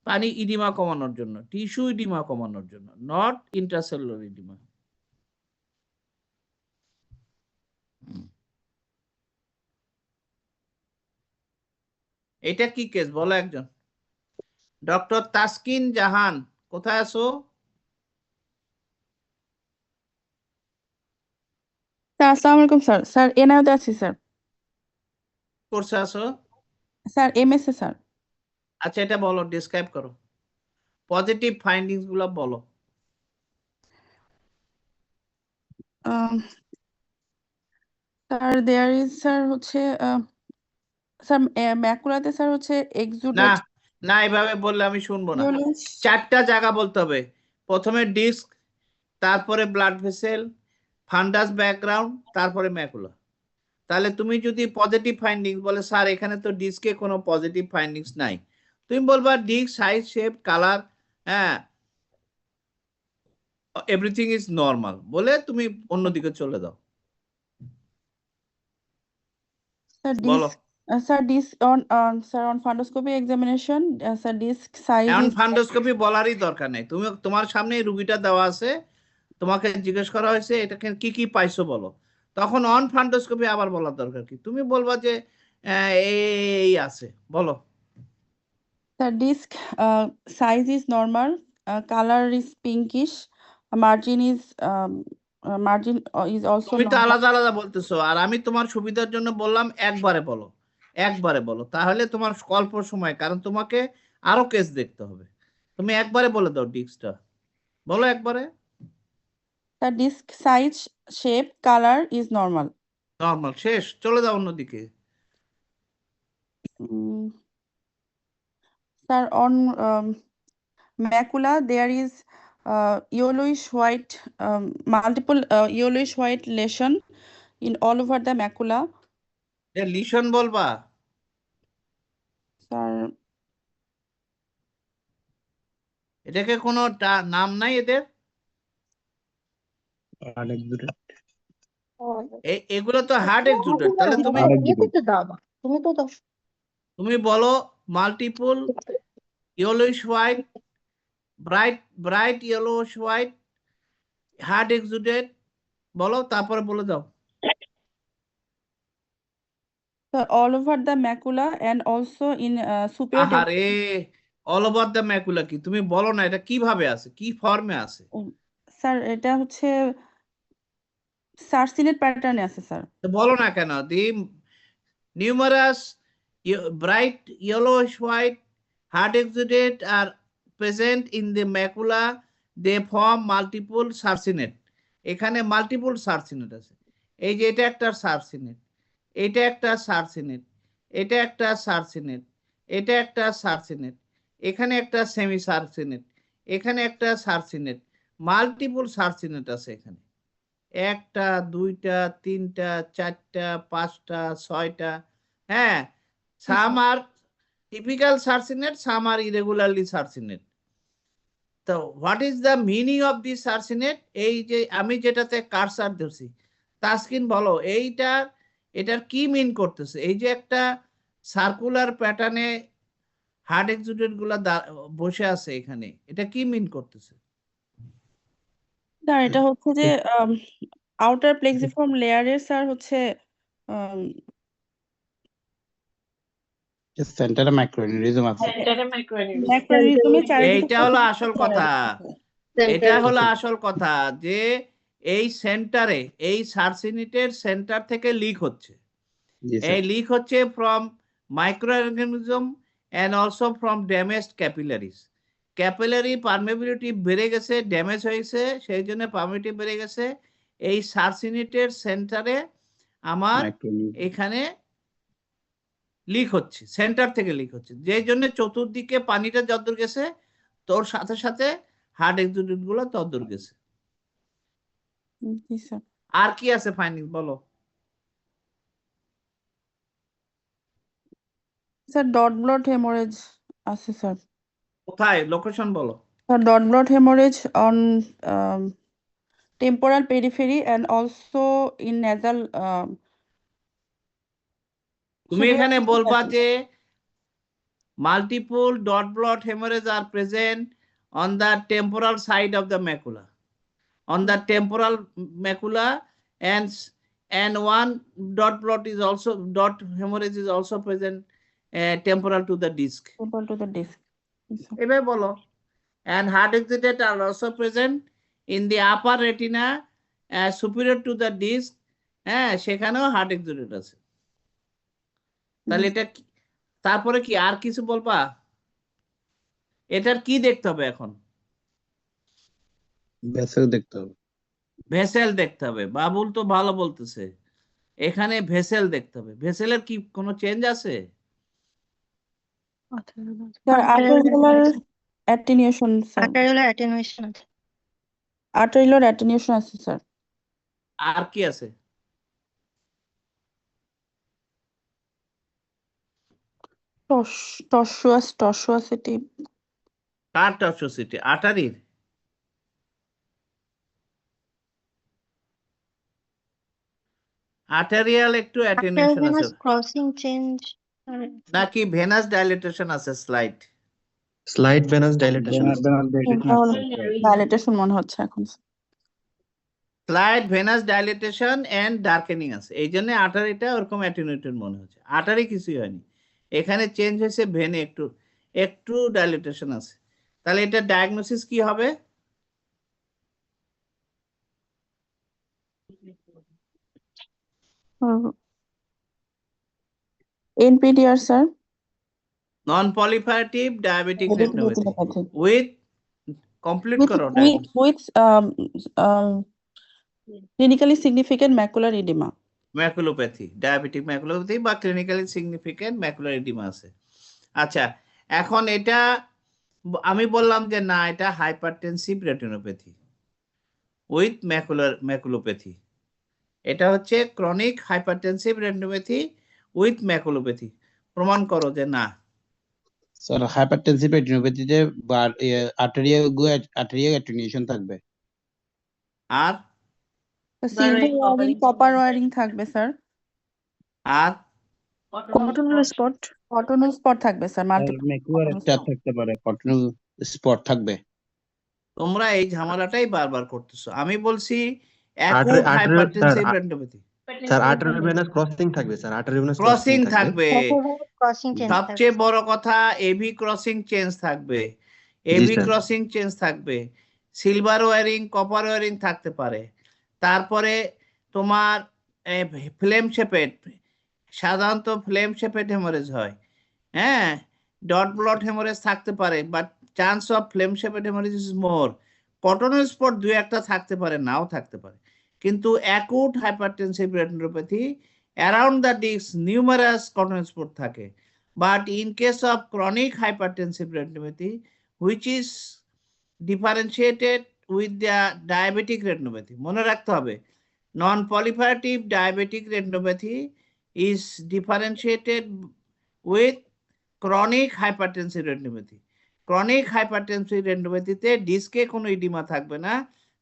পানি ইডিমা কমানোর জন্য, টিস্যু ইডিমা কমানোর জন্য, নট ইন্ট্রাসেলুলার ইডিমা। এটা কি কেস বলো একজন? ডক্টর তাসকিন জাহান, কোথায় আছো? স্যার আসসালামু আলাইকুম স্যার। স্যার এনআইতে আছি স্যার। কোর্সে আছো? Sir MSA sir. আচ্ছা, এটা বলো, ডিসক্রাইব করো, পজিটিভ ফাইন্ডিংস গুলো বলো। স্যার দেয়ার ইজ স্যার হচ্ছে স্যার ম্যাকুলাতে স্যার হচ্ছে না এক্সুডেট না, এভাবে বললে আমি শুনবো না। ইয়েলোইশ। চারটা জায়গা বলতে হবে, প্রথমে ডিস্ক, তারপরে ব্লাড ভেসেল, ফান্ডাস ব্যাকগ্রাউন্ড, তারপরে ম্যাকুলা। তাহলে তুমি যদি পজিটিভ ফাইন্ডিংস বলে, স্যার এখানে তো ডিস্কে কোনো পজিটিভ ফাইন্ডিংস নাই, তুমি বলবা ডিস্ক সাইজ, শেপ, কালার, হ্যাঁ, এভরিথিং ইজ নর্মাল, বলে তুমি অন্যদিকে চলে যাও। স্যার বলো। Disc sir disc on fundoscopy examination sir disc size এখন ইজ ফান্ডোস্কোপি বলারই দরকার নেই, তুমি তোমার সামনে রুগীটা দেওয়া আছে, তোমাকে জিজ্ঞেস করা হয়েছে এটাকে কি কি পাইছো বলো, তখন অন ফান্ডোস্কোপি আবার বলার দরকার কি? তুমি বলবা যে এই আছে, বলো। Sir disc size is normal, colour is pinkish, margin is also তুমি তো নর্মাল। আলাদা আলাদা বলতেছো, আর আমি তোমার সুবিধার জন্য বললাম একবারে বলো, একবারে বলো, তাহলে তোমার অল্প সময়, কারণ তোমাকে আরো কেস দেখতে হবে। তুমি একবারে বলে দাও ডিস্কটা, বলো একবারে। Sir disc size shape colour is normal. Normal, শেষ, চলে যাও অন্যদিকে। Sir, on macula, there is yellowish white, multiple yellowish white lesion in all over the macula. Lesion বলবা? Sir, এটাকে কোনো নাম নাই এদের? এগুলো তো হার্ড এক্সুডেড, তাহলে তুমি তুমি বলো multiple yellowish white, bright yellowish white, hard exudate, বলো, তারপরে বলে দাও। sir, all over the macula and also in superior. আহারে, অল ওভার দ্য ম্যাকুলা কি তুমি বলো না, এটা কিভাবে আছে, কি ফর্মে আছে? স্যার এটা হচ্ছে সার্সিনেট প্যাটার্নে আছে স্যার। বলো না কেন? দি numerous bright yellowish white hard exudate are present in the macula, they form multiple sarcinet। এখানে মাল্টিপল সার্সিনেট আছে, এই যে এটা একটা সার্সিনেট, এটা একটা সার্সিনেট, এটা একটা সার্সিনেট, এটা একটা সার্সিনেট, এখানে একটা সেমি সার্সিনেট, এখানে একটা সার্সিনেট, মাল্টিপল সার্সিনেট আছে এখানে, একটা, দুইটা, তিনটা, চারটা, পাঁচটা, ছয়টা, হ্যাঁ। Some are typical circinate, some are irregularly circinate. তো what is the meaning of this circinate? এই যে আমি যেটাতে কারসার ধরছি, তাসকিন বলো এটার কি মিন করতেছে? এই যে একটা সার্কুলার প্যাটার্নে হার্ড এক্সুডেট গুলা বসে আছে এখানে, এটা কি মিন করতেছে? স্যার এটা হচ্ছে যে আউটার প্লেক্সিফর্ম লেয়ারের স্যার হচ্ছে সেন্টারে মাইক্রোনিরিজম আছে। ম্যাক্রোনিজমে এইটা হলো আসল কথা, এটা হলো আসল কথা, যে এই সেন্টারে, এই সার্সিনিটের সেন্টার থেকে লিক হচ্ছে। এই লিক হচ্ছে from microorganism and also from damaged capillaries. Capillary permeability বেড়ে গেছে, ড্যামেজ হয়েছে, সেই জন্য পারমেবিলিটি বেড়ে গেছে। এই সার্সিনিটের সেন্টারে আমার এখানে লিক হচ্ছে, সেন্টার থেকে লিক হচ্ছে, যেই জন্য চতুর্দিকে পানিটা যতদূর গেছে, তোর সাথে সাথে হার্ড এক্সুডেন্ট গুলো ততদূর গেছে। আর কি আছে ফাইন্ডিং, বলো। স্যার ডট ব্লড হেমোরেজ আছে স্যার। কোথায় লোকেশন বলো? Dot blood hemorrhage on temporal periphery and also in nasal. তুমি severe এখানে nasal বলবা passage. যে multiple dot blood hemorrhage are present on the temporal side of the macula, on the temporal macula, and one dot blood is also, dot hemorrhage is also present temporal to the disc. Temporal to the disc. Yes, sir. এবার বলো, and heart exudate are also present in the upper retina superior to the disc, হ্যাঁ সেখানেও heart exudate আছে। তাহলে এটা তারপরে কি আর কিছু বলবা? এটার কি দেখতে হবে এখন? ভেসেল দেখতে হবে। ভেসেল দেখতে হবে। বাবুল তো ভালো বলতেছে, এখানে ভেসেল দেখতে হবে। ভেসেলের কি কোনো চেঞ্জ আছে? Sir, arteriolar attenuation, sir. Arteriolar attenuation আছে। Arteriolar attenuation আছে, sir. আর কি আছে? Tortuosity. কার টর্সিটি? আর্টারির? আর্টেরিয়াল একটু অ্যাটেনুয়েশন আছে ক্রসিং চেঞ্জ নাকি ভেনাস ডাইলেটেশন আছে? স্লাইড ভেনাস ডাইলেটেশন Dilatation মনে হচ্ছে এখন। Slight venous dilatation and darkening আছে, এই জন্য আর্টারিটা ওরকম অ্যাটেনুয়েটেড মনে হচ্ছে। আর্টারি কিছুই হয়নি, এখানে চেঞ্জ হয়েছে ভেনে একটু একটু ডাইলেটেশন আছে। তাহলে এটা ডায়াগনোসিস কি হবে? NPDR, sir. Non-proliferative diabetic retinopathy with complete করো with clinically significant macular edema. Maculopathy, diabetic maculopathy বা ক্লিনিক্যালি সিগনিফিকেন্ট ম্যাকুলার এডিমা আছে। আচ্ছা, এখন এটা আমি বললাম যে না, এটা হাইপারটেনসিভ রেটিনোপ্যাথি উইথ ম্যাকুলোপ্যাথি। এটা হচ্ছে ক্রনিক হাইপারটেনসিভ রেটিনোপ্যাথি উইথ ম্যাকুলোপ্যাথি। প্রমাণ করো যে না। স্যার হাইপারটেনসিভ রেটিনোপ্যাথিতে আর্টেরিয়াল অ্যাটেনুয়েশন থাকবে। আর সিলভার ওয়ারিং, কপার ওয়ারিং থাকবে স্যার। আর কটনাল স্পট থাকবে স্যার। ম্যাকুলার একটা থাকতে পারে, কটনাল স্পট থাকবে। তোমরা এই ঝামেলাটাই বারবার করতেছো। আমি বলছি acute hypertensive retinopathy. Sir arterial venous crossing থাকবে, স্যার আর্টারিয়াল ভেনাস ক্রসিং থাকবে। ক্রসিং চেঞ্জ সবচেয়ে বড় কথা এভি ক্রসিং চেঞ্জ থাকবে, এভি ক্রসিং চেঞ্জ থাকবে। সিলভার ওয়ারিং, কপার ওয়ারিং থাকতে পারে। তারপরে তোমার ফ্লেম শেপেড, সাধারণত ফ্লেম শেপেড হেমোরেজ হয়, হ্যাঁ ডট ব্লড হেমোরেজ থাকতে পারে, but chance of flame shaped haemorrhage is more. Cotton wool spot দুই একটা থাকতে পারে, নাও থাকতে পারে। কিন্তু acute hypertensive retinopathy around the disc numerous cotton spot থাকে, but in case of chronic hypertensive retinopathy which is differentiated with the diabetic retinopathy, মনে রাখতে হবে non-proliferative diabetic retinopathy is differentiated with chronic hypertensive retinopathy. chronic hypertensive retinopathy তে ডিস্কে কোনো edema থাকবে না,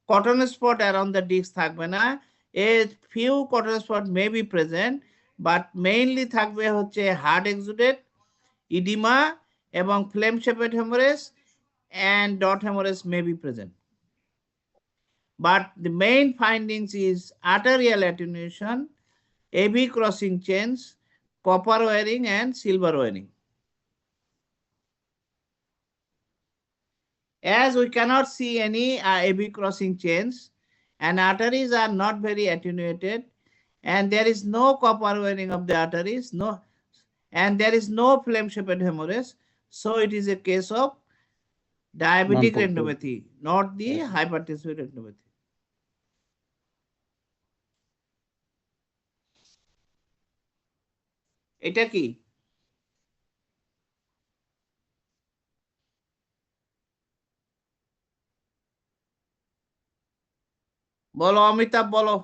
cotton spot around the disc থাকবে না। A few cotton spot may be present, but mainly থাকবে হচ্ছে হার্ট এক্সুডেট, ইডিমা এবং flame shaped haemorrhage and dot hemorrhage may be present. But the main findings is arterial attenuation, AV crossing chains, copper wiring and silver wiring. As we cannot see any AV crossing chains, and arteries are not very attenuated, and there is no copper wiring of the arteries, and there is no flame shaped hemorrhage, so it is a case of diabetic retinopathy, not the hypertensive retinopathy. এটা কি? বলো অমিতাভ, বলো।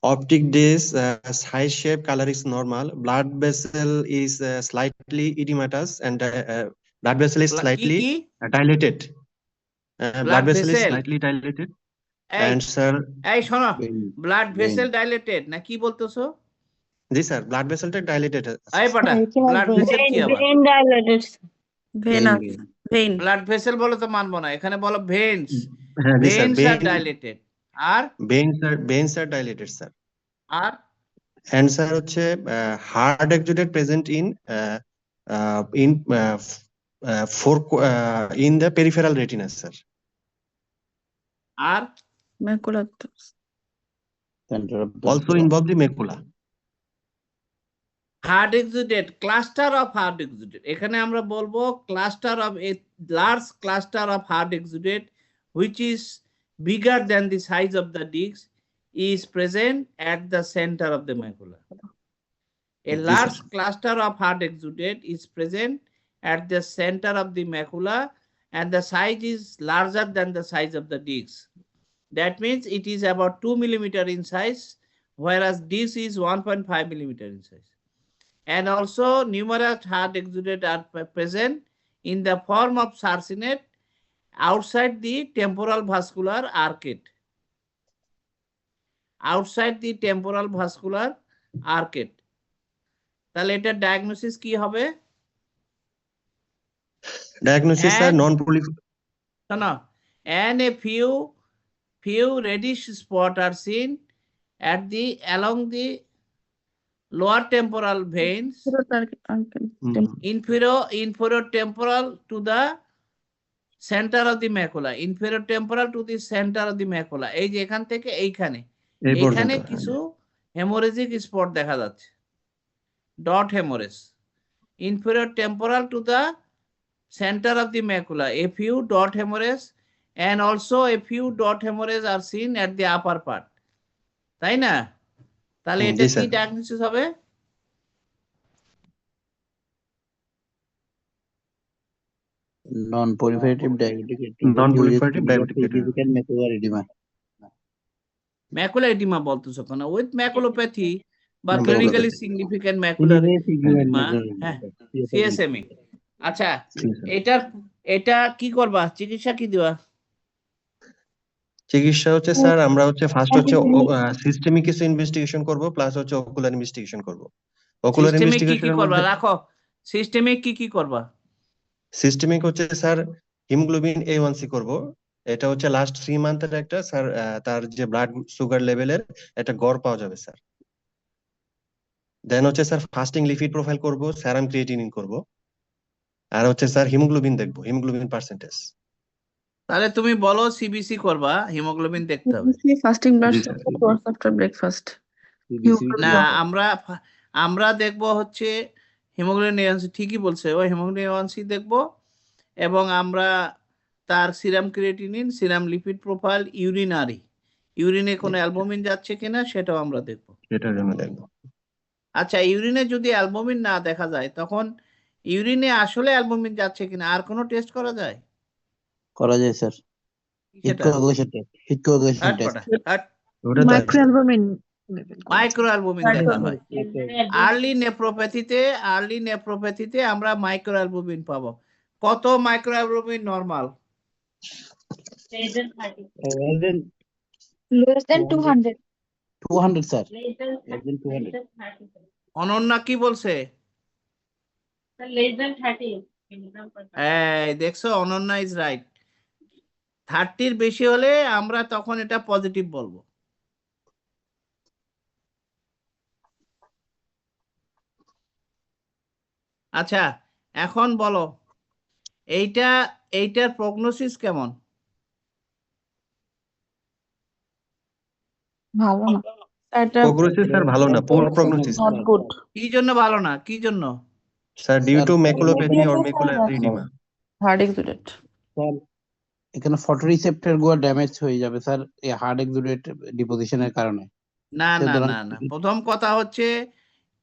Optic disc, size shape, color is normal. Blood vessel is slightly edematous and blood vessel is কি slightly কি dilated. Blood blood vessel is vessel slightly dilated. এই And sir, শোনো Vein, blood vein. Vessel dilated না কি বলতেছো জি sir blood vessel টা dilated আছে এই sir. পাটা it has blood vein. Vessel কি আবার vein dilated. Vein, Vein, আছে, vein. ব্লাড ভেসেল বলে তো মানবো না এখানে বলো ভেন্স হ্যাঁ জি স্যার ভেন্স আর ডাইলেটেড আর veins are dilated sir. আর And sir হচ্ছে hard exudate present in in the peripheral retina sir. আর Macula. Center of the Also macula. involve the macula. Hard exudate cluster of hard exudate এখানে আমরা বলবো cluster of a large cluster of hard exudate which is bigger than the size of the disc is present at the centre of the macula A Yes, large sir. cluster of hard exudate is present at the center of the macula and the size is larger than the size of the disc. That means it is about 2 millimeter in size, whereas disc is 1.5 millimeter in size. And also numerous hard exudate are present in the form of sarcinate outside the temporal vascular arcade. Outside the temporal vascular arcade. তাহলে এটা diagnosis কি হবে Diagnosis sir And- non-proliferation. no and a few reddish spot are seen at the along the lower temporal veins inferior temporal to the center of the macula inferior temporal to the center of the macula এই যে এখান থেকে এইখানে এই এখানে পর্যন্ত কিছু haemorrhagic spot দেখা যাচ্ছে dot hemorrhage inferior temporal to the center of the macula a few dot hemorrhage and also a few dot hemorrhage are seen at the upper part তাই না তাহলে এটা জি, কি স্যার। ডায়াগনোসিস হবে Non-proliferative diabetic retinopathy Non-proliferative with diabetic retinopathy. significant macular edema. Macula oedema বলতেছো কেন with ম্যাকুলোপ্যাথি বা Macular clinically edema. Significant macular Significant oedema macular হ্যাঁ edema. সিএসএমই আচ্ছা জি, স্যার। এটা কি করবা চিকিৎসা কি দিবা চিকিৎসা হচ্ছে স্যার আমরা হচ্ছে ফার্স্ট হচ্ছে সিস্টেমিক কিছু ইনভেস্টিগেশন করব প্লাস হচ্ছে অকুলার ইনভেস্টিগেশন করব অকুলার সিস্টেমে কি কি ইনভেস্টিগেশনের করবা মধ্যে রাখো সিস্টেমে কি কি করবা সিস্টেমিক হচ্ছে স্যার হিমোগ্লোবিন A1C করব এটা হচ্ছে লাস্ট 3 মান্থের একটা স্যার তার যে ব্লাড সুগার লেভেলের একটা গড় পাওয়া যাবে স্যার দেন হচ্ছে স্যার ফাস্টিং লিপিড প্রোফাইল করব সেরাম ক্রিয়েটিনিন করব আর হচ্ছে স্যার হিমোগ্লোবিন দেখব হিমোগ্লোবিন পার্সেন্টেজ তাহলে তুমি বলো সিবিসি করবা হিমোগ্লোবিন দেখতে হবে Fasting blood জি, স্যার। sugar after breakfast. না আমরা দেখব হচ্ছে হিমোগ্লোবিন A1C ঠিকই বলছে ও হিমোগ্লোবিন A1C দেখব এবং আমরা তার serum creatinine serum lipid profile ইউরিনে কোনো অ্যালবুমিন যাচ্ছে কিনা সেটাও আমরা দেখব এটার জন্য দেখব আচ্ছা ইউরিনে যদি অ্যালবুমিন না দেখা যায় তখন ইউরিনে আসলে অ্যালবুমিন যাচ্ছে কিনা আর কোনো টেস্ট করা যায় করা যায় স্যার হিট সেটা coagulation test heat coagulation test ওটা তো আছে। মাইক্রোঅ্যালবুমিন মাইক্রো অ্যালবুমিন দেখা হয় আর্লি নেপ্রোপ্যাথিতে আমরা মাইক্রো অ্যালবুমিন পাবো কত micro albumin normal less than 200 200 sir less than 200 Ananya কি বলছে less than 30 milligram per এই দেখছো অনন্যা ইজ রাইট 30 এর বেশি হলে আমরা তখন এটা পজিটিভ বলবো আচ্ছা এখন বলো এইটার প্রগনোসিস কেমন ভালো না এটা প্রোগ্নোসিস স্যার ভালো না পুয়ার প্রোগ্নোসিস not good. কি জন্য ভালো না কি জন্য sir due to maculopathy or macular oedema Hard exudate. Sir এখানে ফটোরিসেপ্টর গুলো ড্যামেজ হয়ে যাবে স্যার এই হার্ড এক্সুডেট ডিপোজিশনের কারণে না না সুতরাং না না প্রথম কথা হচ্ছে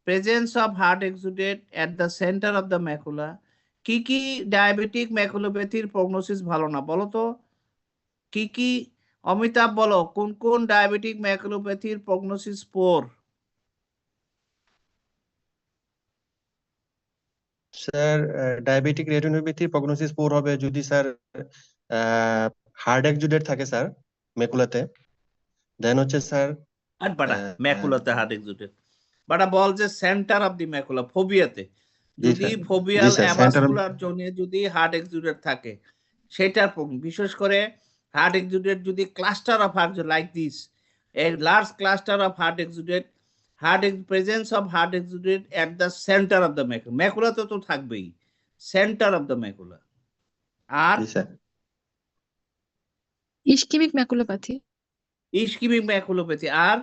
presence of hard exudate at the centre of the macula কি ডায়াবেটিক ম্যাকুলোপ্যাথির প্রগনোসিস ভালো না বলো তো কি অমিতাভ বলো কোন কোন ডায়াবেটিক ম্যাকুলোপ্যাথির প্রগনোসিস পোর? স্যার ডায়াবেটিক রেটিনোপ্যাথির প্রগনোসিস পুর হবে যদি স্যার হার্ড এক্সুডেট থাকে স্যার মেকুলাতে। দেন হচ্ছে স্যার আর বাটা ম্যাকুলাতে হার্ট এক্সুডেট, বাটা বল যে সেন্টার অফ দি ম্যাকুলা ফোবিয়াতে জি যদি স্যার, ফোবিয়াল জি স্যার, অ্যাভাসকুলার জোনে যদি হার্ট এক্সুডেট থাকে সেটার বিশেষ করে হার্ট এক্সুডেট যদি cluster of hard like this a large cluster of hard exudate presence of hard exudate at the centre of the macula, ম্যাকুলাতে তো থাকবেই, সেন্টার অফ দ্য ম্যাকুলা। আর জি sir, ischaemic maculopathy. Ischaemic maculopathy. আর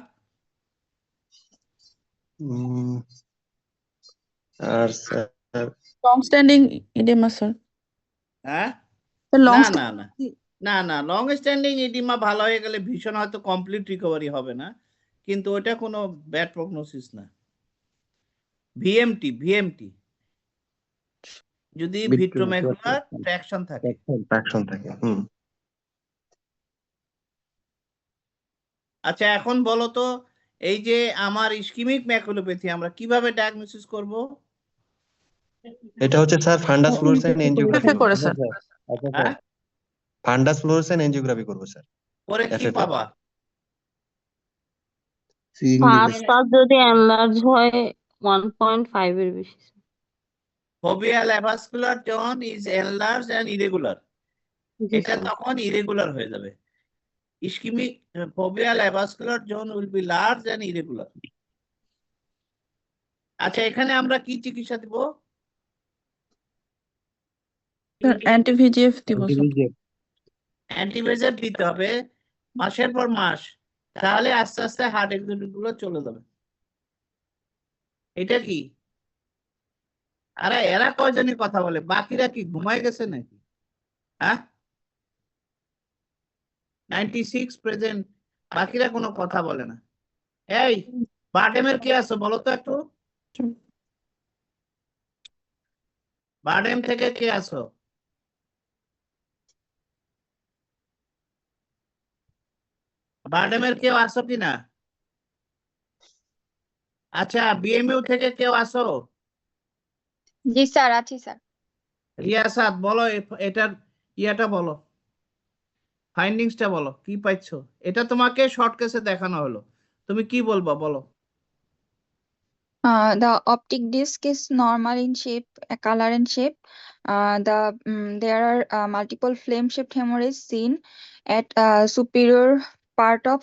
আর sir Long standing edema, sir. হ্যাঁ The long না না না না না লং স্ট্যান্ডিং ইডিমা ভালো হয়ে গেলে ভীষণ হয়তো কমপ্লিট রিকভারি হবে না, কিন্তু ওটা কোনো ব্যাড প্রগনোসিস না। ভিএমটি যদি ভিট্রোম্যাকুলার ট্র্যাকশন থাকে। ট্রাকশন থাকে। আচ্ছা এখন বলো তো এই যে আমার ইসকিমিক ম্যাকুলোপ্যাথি আমরা কিভাবে ডায়াগনোসিস করব? এটা হচ্ছে স্যার ফান্ডাস ফ্লোরসেন্ট এনজিওগ্রাফি FA করে, sir. হ্যাঁ ফান্ডাস ফ্লোরসেন্ট এনজিওগ্রাফি করবো স্যার। পরে কি FFA পাবা? ফার্স্ট যদি এনলার্জ হয় 1.5 এর বেশি। Foveal avascular zone is enlarged and irregular, এটা তখন ইরেগুলার হয়ে যাবে। Ischaemic foveal avascular zone will be large and irregular. আচ্ছা এখানে আমরা কি চিকিৎসা দেব? Sir, anti-VEGF দিব, sir. অ্যান্টিভাইজার দিতে হবে মাসের পর মাস, তাহলে আস্তে আস্তে হার্ট এক্সিডেন্ট গুলো চলে যাবে। এটা কি আরে এরা কয়জনই কথা বলে, বাকিরা কি ঘুমায় গেছে নাকি? হ্যাঁ 96 প্রেজেন্ট, বাকিরা কোনো কথা বলে না। এই বারডেমের কি আছো বলো তো একটু, বারডেম থেকে কে আছো? বারডেমের কেউ আসো কিনা? আচ্ছা বিএমইউ থেকে কেউ আসো? জি স্যার আছি স্যার। রিয়াসাত বলো এটার ইয়াটা বলো, ফাইন্ডিংসটা বলো কি পাইছো? এটা তোমাকে শর্ট কেসে দেখানো হলো, তুমি কি বলবা বলো? The optic disc is normal in shape, color and shape. There are multiple flame-shaped hemorrhage seen at superior part of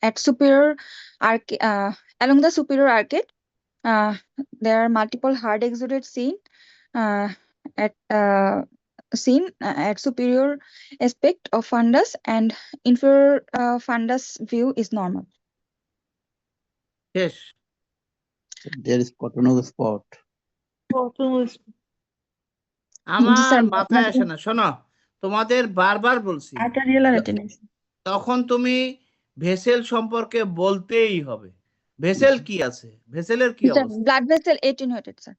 at superior along the superior arcade. There are multiple hard exudates seen at superior aspect of fundus, and inferior fundus view is normal. Yes. There is cottonwood spot. আমার মাথায় আসে না, শোনো তোমাদের বারবার বলছি Arterial retination. তখন তুমি ভেসেল সম্পর্কে বলতেই হবে। ভেসেল কি আছে, ভেসেলের কি অবস্থা? Blood vessel attenuated, sir.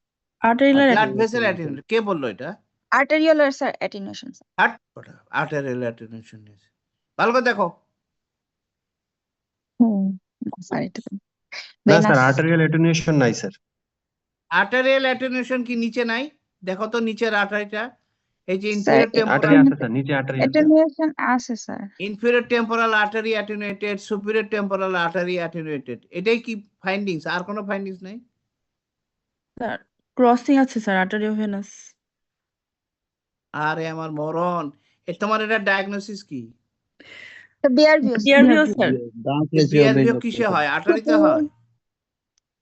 Arterial blood vessel attenuation, কে বললো এটা? Arteriolar, sir, attenuation, sir. Arterial attenuation. ভালো করে দেখো। Sorry to না স্যার আর্টেরিয়াল অ্যাটেনুয়েশন নাই স্যার। আর্টেরিয়াল অ্যাটেনুয়েশন কি নিচে নাই? দেখো তো নিচের আর্টারিটা, এই যে Sir, ইনফিরিয়র আর্টারি টেম্পোরাল, আছে স্যার, নিচে আর্টারি আছে। attenuation আছে, sir. Inferior temporal artery attenuated, superior temporal artery attenuated, এটাই কি ফাইন্ডিংস? আর কোনো ফাইন্ডিংস নাই? Sir, crossing আছে, sir, arteriovenous. আরে আমার মরণ, তোমার এটা ডায়াগনোসিস কি? The BRVO, sir. BRVO, sir. বিআরভিও কিসে হয়? আর্টারিতে হয়?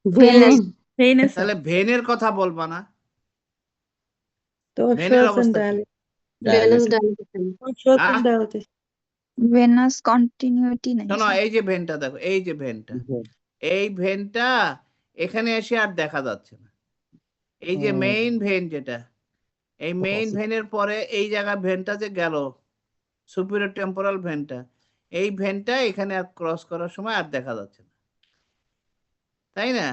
Venous. Venous, sir. তাহলে ভেনের কথা বলবা না? Tortuous ভেনের and অবস্থা কি? Tortuous Ah? and dilatation. Venous continuity নাই, শোনো sir. এই যে ভেনটা দেখো, এই যে ভেনটা, এই ভেনটা এখানে এসে আর দেখা যাচ্ছে না। এই যে মেইন ভেন যেটা, এই মেইন ভেনের পরে এই জায়গা ভেনটা যে গেল, সুপিরিয়র টেম্পোরাল ভেনটা, এই ভেনটা এখানে আর ক্রস করার সময় আর দেখা যাচ্ছে না, তাই না?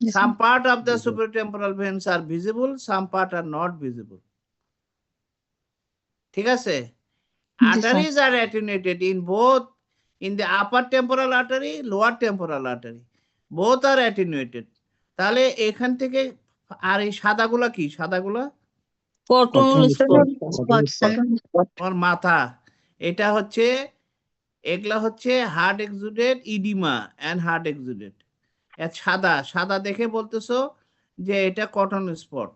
Yes, Some sir. part of the supratemporal veins are visible, some part are not visible. ঠিক আছে? Arteries are attenuated in both in the upper temporal artery, lower temporal artery. Both are attenuated. তাহলে এখান থেকে আর এই সাদাগুলা কি সাদাগুলা? Cottonwool spot. ওর মাথা এটা হচ্ছে এগুলা হচ্ছে hard exudate edema and hard exudate. সাদা সাদা দেখে বলতেছো যে এটা কটন স্পট।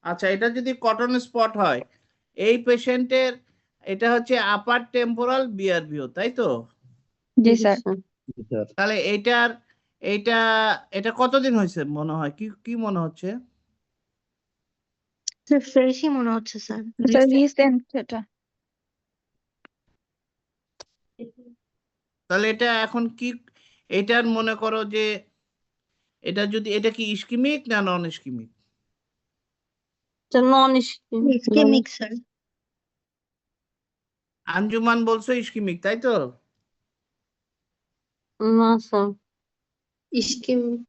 আচ্ছা এটা যদি কটন স্পট হয় এই পেশেন্টের এটা হচ্ছে আপার টেম্পোরাল বিআরবিও তাই তো? জি স্যার। তাহলে এটা কতদিন হয়েছে মনে হয় কি মনে হচ্ছে? স্যার ফ্রেশই মনে হচ্ছে স্যার। স্যার রিসেন্ট এটা। তাহলে এটা এখন কি এটার মনে করো যে এটা যদি এটা কি ইস্কিমিক না non ischaemic? Ischaemic sir. Anjuman বলছো ইস্কিমিক তাই তো? না sir ischaemic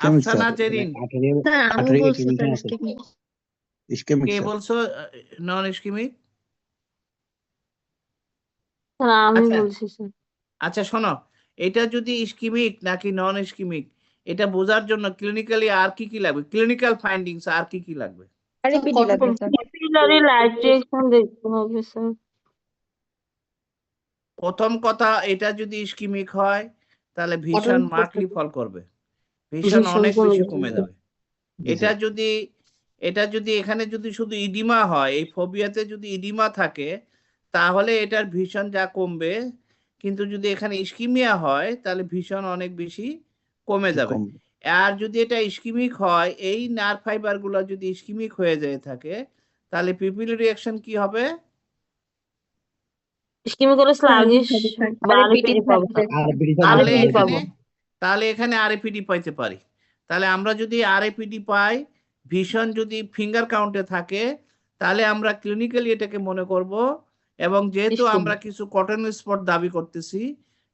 Afsana sir Zerin sir আমি বলছি স্যার ইসকেমিক। ইসকেমিক কে স্যার বলছো নন ইস্কিমিক? স্যার আমি আচ্ছা। বলছি স্যার। আচ্ছা শোনো এটা যদি ইস্কিমিক নাকি নন ইস্কিমিক এটা বোঝার জন্য ক্লিনিক্যালি আর কি লাগবে? ক্লিনিক্যাল ফাইন্ডিংস আর কি লাগবে? আরপিডি লাগবে স্যার। ক্যাপিলারি লাইট রিঅ্যাকশন দেখতে হবে স্যার। প্রথম কথা এটা যদি ইস্কিমিক হয় তাহলে ভীষণ মার্কলি ফল করবে, ভীষণ অনেক বেশি কমে যাবে। এটা যদি এখানে যদি শুধু ইডিমা হয় এই ফোবিয়াতে যদি ইডিমা থাকে তাহলে এটার ভীষণ যা কমবে, কিন্তু যদি এখানে ইস্কিমিয়া হয় তাহলে ভীষণ অনেক বেশি কমে যাবে। আর যদি এটা ইস্কিমিক হয় এই নার্ভ ফাইবার গুলো যদি ইস্কিমিক হয়ে যায় থাকে তাহলে পিপিল রিঅ্যাকশন কি হবে? ইস্কিমিক করে স্লাগিশ বা আরপিডি পাবো। তাহলে এখানে আরএপিডি পাইতে পারি। তাহলে আমরা যদি আরএপিডি পাই ভীষণ যদি ফিঙ্গার কাউন্টে থাকে তাহলে আমরা ক্লিনিক্যালি এটাকে মনে করব, এবং যেহেতু আমরা কিছু কটন স্পট দাবি করতেছি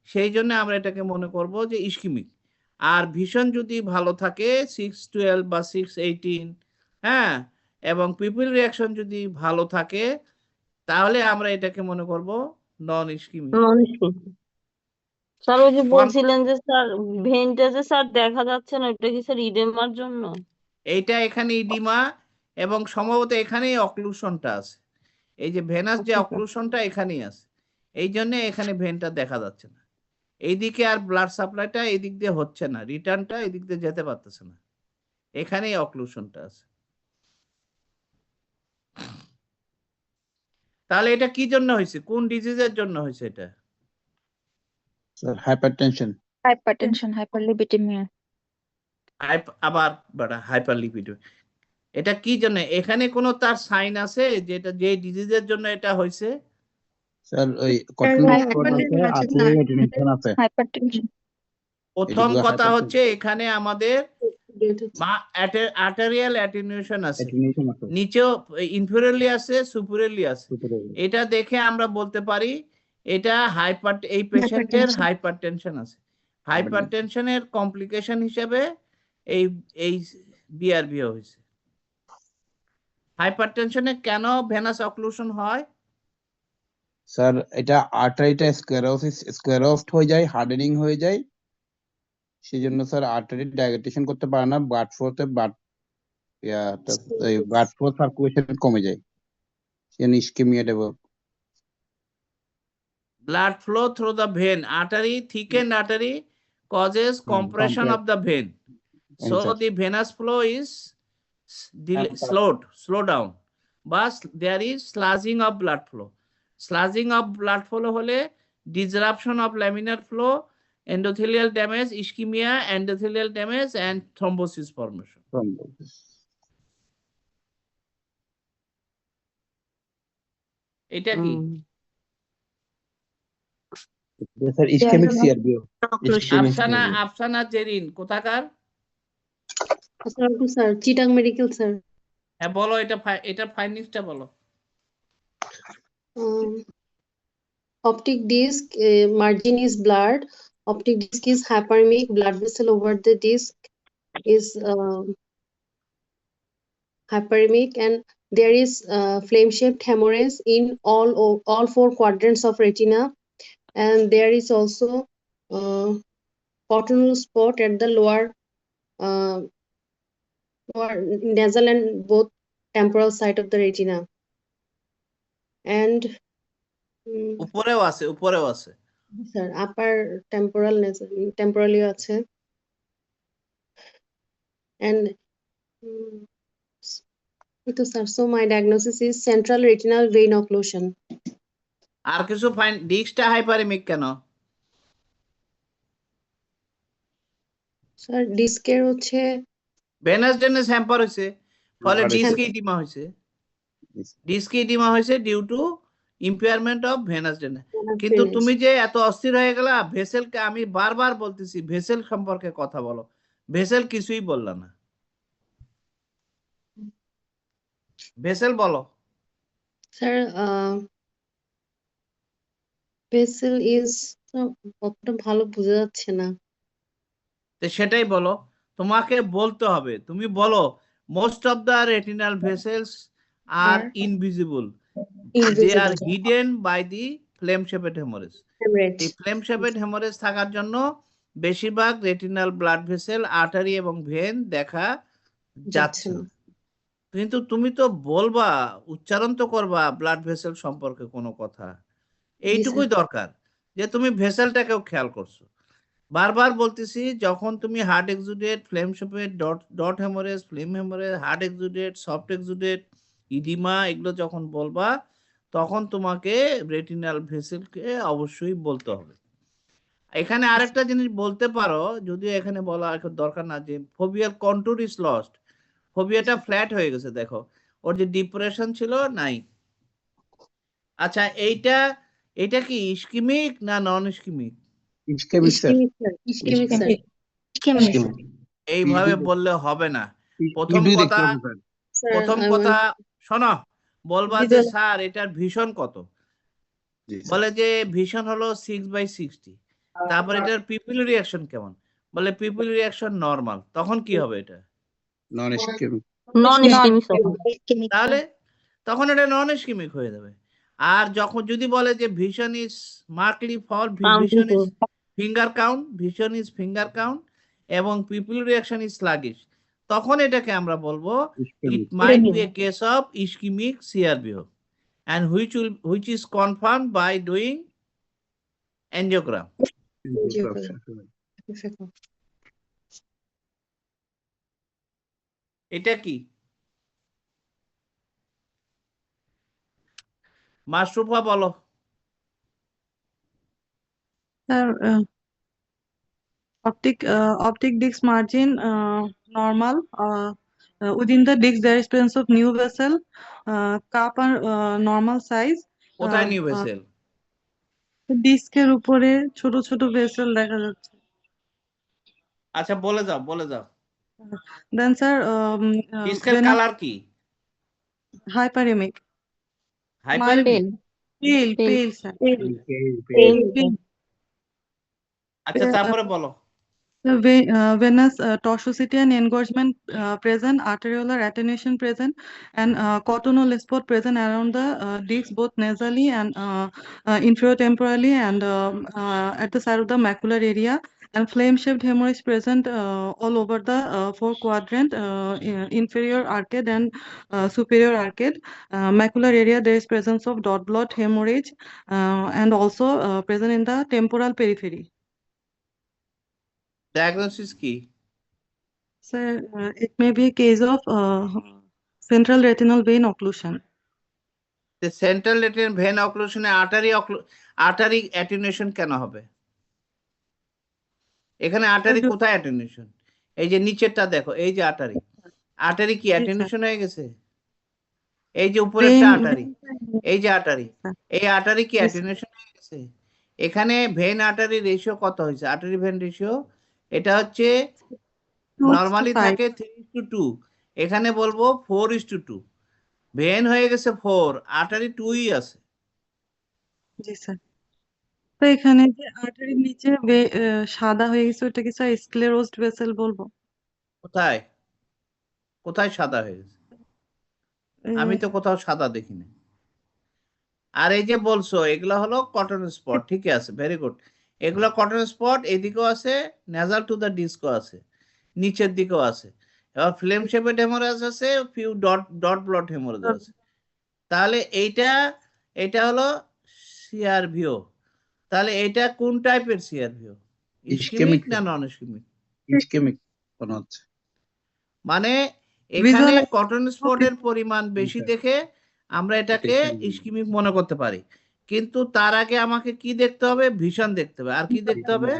সেই জন্য আমরা এটাকে মনে করব যে ইস্কিমিক। আর ভীষণ যদি ভালো থাকে 6-12 বা 6-18 হ্যাঁ, এবং পিপিল রিঅ্যাকশন যদি ভালো থাকে তাহলে আমরা এটাকে মনে করব নন ইস্কিমিক। স্যার ওই যে বলছিলেন যে স্যার ভেনটা যে স্যার দেখা যাচ্ছে না ওটা কি স্যার ইডেমার জন্য? এইটা এখানে ইডিমা এবং সম্ভবত এখানেই অক্লুশনটা আছে। এই যে ভেনাস যে অক্লুশনটা এখানেই আছে, এই জন্য এখানে ভেনটা দেখা যাচ্ছে না। এইদিকে আর ব্লাড সাপ্লাইটা এই দিক দিয়ে হচ্ছে না, রিটার্নটা এই দিক দিয়ে যেতে পারতেছে না, এখানেই অক্লুশনটা আছে। তাহলে এটা কি জন্য হয়েছে? কোন ডিজিজের জন্য হয়েছে এটা? Sir hypertension hyperlipidemia. আবার হাইপারলিপিডেমিয়া। এটা কি জন্য? এখানে কোনো তার সাইন আছে যেটা যে ডিজিজের জন্য এটা হয়েছে? স্যার ওই কটন স্পট আছে, আর্টেরিয়াল টেনশন আছে। হাইপারটেনশন। প্রথম কথা হচ্ছে এখানে আমাদের আর্টেরিয়াল অ্যাটেনুয়েশন আছে, নিচেও ইনফেরিয়রলি আছে, সুপিরিয়রলি আছে। এটা দেখে আমরা বলতে পারি এটা এই পেশেন্টের হাইপারটেনশন আছে। হাইপারটেনশনের কমপ্লিকেশন হিসেবে এই বিআরবিও হয়েছে। হাইপারটেনশনে কেন ভেনাস অক্লুশন হয়? স্যার এটা আর্টারিটা স্ক্লেরোসড হয়ে যায়, হার্ডেনিং হয়ে যায়, সেজন্য স্যার আর্টারি ডাইলেটেশন করতে পারে না, ব্লাড ফ্লো সার্কুলেশন কমে যায়, সেজন্য ischaemia develop. Blood flow through the vein, thickened artery causes compression of the vein. So the venous flow is slow down, but there is sludging of blood flow. Sludging of blood flow hole disruption of laminar flow, endothelial damage, ischemia, endothelial damage and thrombosis formation. এটা কি? Sir ischaemic CRVO. Afsana Zerin কোথাকার? Sir Chittagong medical sir. হ্যাঁ বলো, এটা ফাইন্ডিংসটা বলো। Optic disc margin is blurred. Optic disc is hyperemic. Blood vessel over the disc is hyperemic, and There is flame-shaped hemorrhage in all four quadrants of retina, and there is also cottonwool spot at the lower nasal and both temporal side of the retina. And উপরেও আছে sir, upper temporal nasal temporally আছে. And so my diagnosis is central retinal vein occlusion. আর কিছু fine ডিস্কটা hyperaemic কেন? Sir ডিস্কের হচ্ছে venous drainage hamper হয়েছে, ফলে Hard ডিস্ক হয়েছে। ইডিমা হয়েছে। ডিস্ক ইডিমা হয়েছে due to impairment of venous drainage. কিন্তু তুমি যে এত অস্থির হয়ে গেলা, ভেসেলকে আমি বারবার বলতেছি ভেসেল সম্পর্কে কথা বলো, ভেসেল কিছুই বললা না। ভেসেল বলো। স্যার ভেসেল ইজ অতটা ভালো বোঝা যাচ্ছে না। তো সেটাই বলো, তোমাকে বলতে হবে। তুমি বলো most of the retinal vessels are invisible, they are hidden by the flame shaped hemorrhage. এই ফ্লেম শেপেড হেমোরেজ থাকার জন্য বেশিরভাগ রেটিনাল ব্লাড ভেসেল, আর্টারি এবং ভেন দেখা যাচ্ছে না। কিন্তু তুমি তো বলবা, উচ্চারণ তো করবা ব্লাড ভেসেল সম্পর্কে কোনো কথা। এইটুকুই দরকার যে তুমি ভেসেলটাকেও খেয়াল করছো। বারবার বলতেছি, যখন তুমি hard exudate, flame shaped, dot hemorrhage, flame hemorrhage, hard exudate, soft exudate, edema, এগুলো যখন বলবা তখন তোমাকে রেটিনাল ভেসেলকে অবশ্যই বলতে হবে। এখানে আরেকটা জিনিস বলতে পারো, যদিও এখানে বলা এখন দরকার না, যে ফোবিয়ার কন্টুর ইজ লস্ট। ফোবিয়াটা ফ্ল্যাট হয়ে গেছে, দেখো ওর যে ডিপ্রেশন ছিল নাই। আচ্ছা, এইটা কি ইস্কিমিক না নন ইস্কিমিক? এইভাবে বললে হবে না। প্রথম কথা শোনো, বলবা যে স্যার এটার ভিশন কত, বলে যে ভিশন হলো 6/60। তারপর এটার পিপুল রিয়াকশন কেমন, বলে পিপুল রিয়াকশন নরমাল। তখন কি হবে এটা? তাহলে তখন এটা নন ইস্কিমিক হয়ে যাবে। আর যখন যদি বলে যে vision is markedly fall, vision is finger count এবং পিপুল রিয়াকশন ইজ স্লাগিশ, তখন এটাকে আমরা বলবো it might be a case of ischaemic CRVO, and which is confirmed by doing angiogram. এটা কি মাশরুফা বলো। Sir optic disc margin normal, within the disc there is presence of new vessel, cup are normal size. কোথায় new vessel? ডিস্কের উপরে ছোট ছোট vessel দেখা যাচ্ছে। আচ্ছা বলে যাও। দেন স্যার ডিস্কের কালার কি? হাইপারেমিক। পেল স্যার। আচ্ছা তারপরে বলো। Venous torsosity and engorgement present, arteriolar attenuation present, and cottonwool spot present around the disc, both nasally and inferotemporally, and at the side of the macular area, and flame-shaped hemorrhage present all over the four quadrant, inferior arcade and superior arcade. Macular area there is presence of dot blot hemorrhage, and also present in the temporal periphery. Diagnosis কি? Sir, it may be a case of central retinal vein occlusion. The central retinal vein occlusion A artery attenuation কেন হবে? এখানে artery কোথায় attenuation? এই যে নিচেরটা দেখো, এই যে আর্টারি কি অ্যাটেনুয়েশন হয়ে গেছে? এই যে উপরেরটা আর্টারি, এই যে এই আর্টারি কি অ্যাটেনুয়েশন হয়ে গেছে? এখানে ভেন আর্টারি রেশিও কত হয়েছে? আর্টারি ভেন রেশিও এটা হচ্ছে নরমালি থাকে 3:2, এখানে বলবো 4:2। ভেন হয়ে গেছে 4, আর্টারি 2ই আছে। জি স্যার। তো এখানে যে আর্টারির নিচে সাদা হয়ে গেছে, ওটা কি স্যার স্ক্লেরোজড ভেসেল বলবো? কোথায় সাদা হয়ে গেছে? আমি তো কোথাও সাদা দেখিনি। আর এই যে বলছো এগুলা হলো কটন স্পট, ঠিক আছে, ভেরি গুড। এগুলা কটন স্পট, এদিকেও আছে, নেজাল টু দ্য ডিস্কও আছে, নিচের দিকেও আছে। এবার ফ্লেম শেপেড হেমোরেজ আছে, ফিউ ডট ব্লট হেমোরেজ আছে। তাহলে এটা হলো সিআরভিও। তাহলে এটা কোন টাইপের সিআরভিও? ইসকেমিক না নন ইসকেমিক? ইসকেমিক মনে হচ্ছে। মানে এখানে Visualize. কটন স্পটের পরিমাণ বেশি দেখে আমরা এটাকে ইসকেমিক মনে করতে পারি, কিন্তু তার আগে আমাকে কি দেখতে হবে? ভিশন দেখতে হবে। আর কি দেখতে হবে?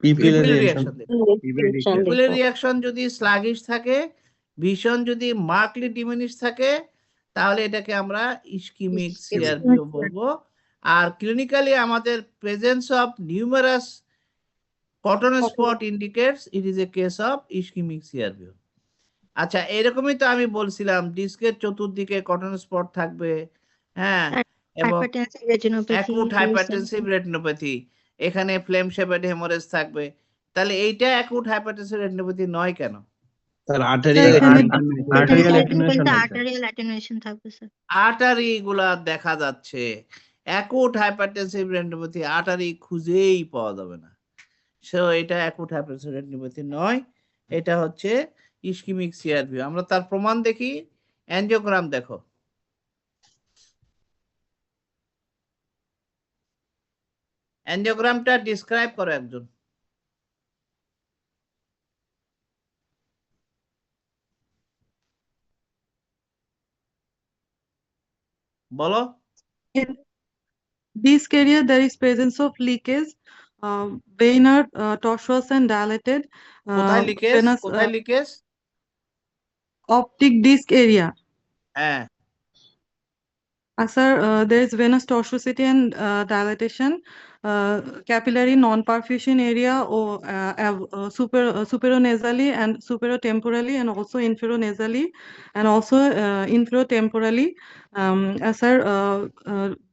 Pupil reaction. পিপিলের রিয়াকশন যদি স্লাগিশ থাকে, ভিশন যদি মার্কলি ডিমিনিশ থাকে, তাহলে এটাকে আমরা ইসকেমিক সিআরভিও বলবো। আর ক্লিনিক্যালি আমাদের presence of numerous cotton spot indicates it is a case of ischaemic CRVO. আচ্ছা, এরকমই তো আমি বলছিলাম ডিস্কের চতুর্দিকে কটন স্পট থাকবে, হ্যাঁ, এবং অ্যাকুট হাইপারটেনসিভ রেটিনোপ্যাথি, এখানে ফ্লেম শেপেড হেমোরেজ থাকবে। তাহলে এইটা অ্যাকুট হাইপারটেনসিভ রেটিনোপ্যাথি নয় কেন? স্যার আর্টেরিয়াল অ্যাটেনুয়েশন থাকবে স্যার। আর্টারি গুলা দেখা যাচ্ছে, অ্যাকুট হাইপারটেনসিভ রেটিনোপ্যাথি আর্টারি খুঁজেই পাওয়া যাবে না। সো এটা অ্যাকুট হাইপারটেনসিভ রেটিনোপ্যাথি নয়, এটা হচ্ছে ইসকেমিক সিআরভিও। আমরা তার প্রমাণ দেখি, অ্যানজিওগ্রাম দেখো। অ্যানজিওগ্রামটা ডিসক্রাইব করো একজন। বলো। In this area, there is presence of leakage. Vein are tortuous and dilated. কোথায় লিকেজ? Venous কোথায় লিকেজ? optic disc area. হ্যাঁ, Sir, there is venous tortuosity and dilatation, capillary non-perfusion area or superinasally and superotemporally, and also inferonasally, and also inferotemporally. Sir,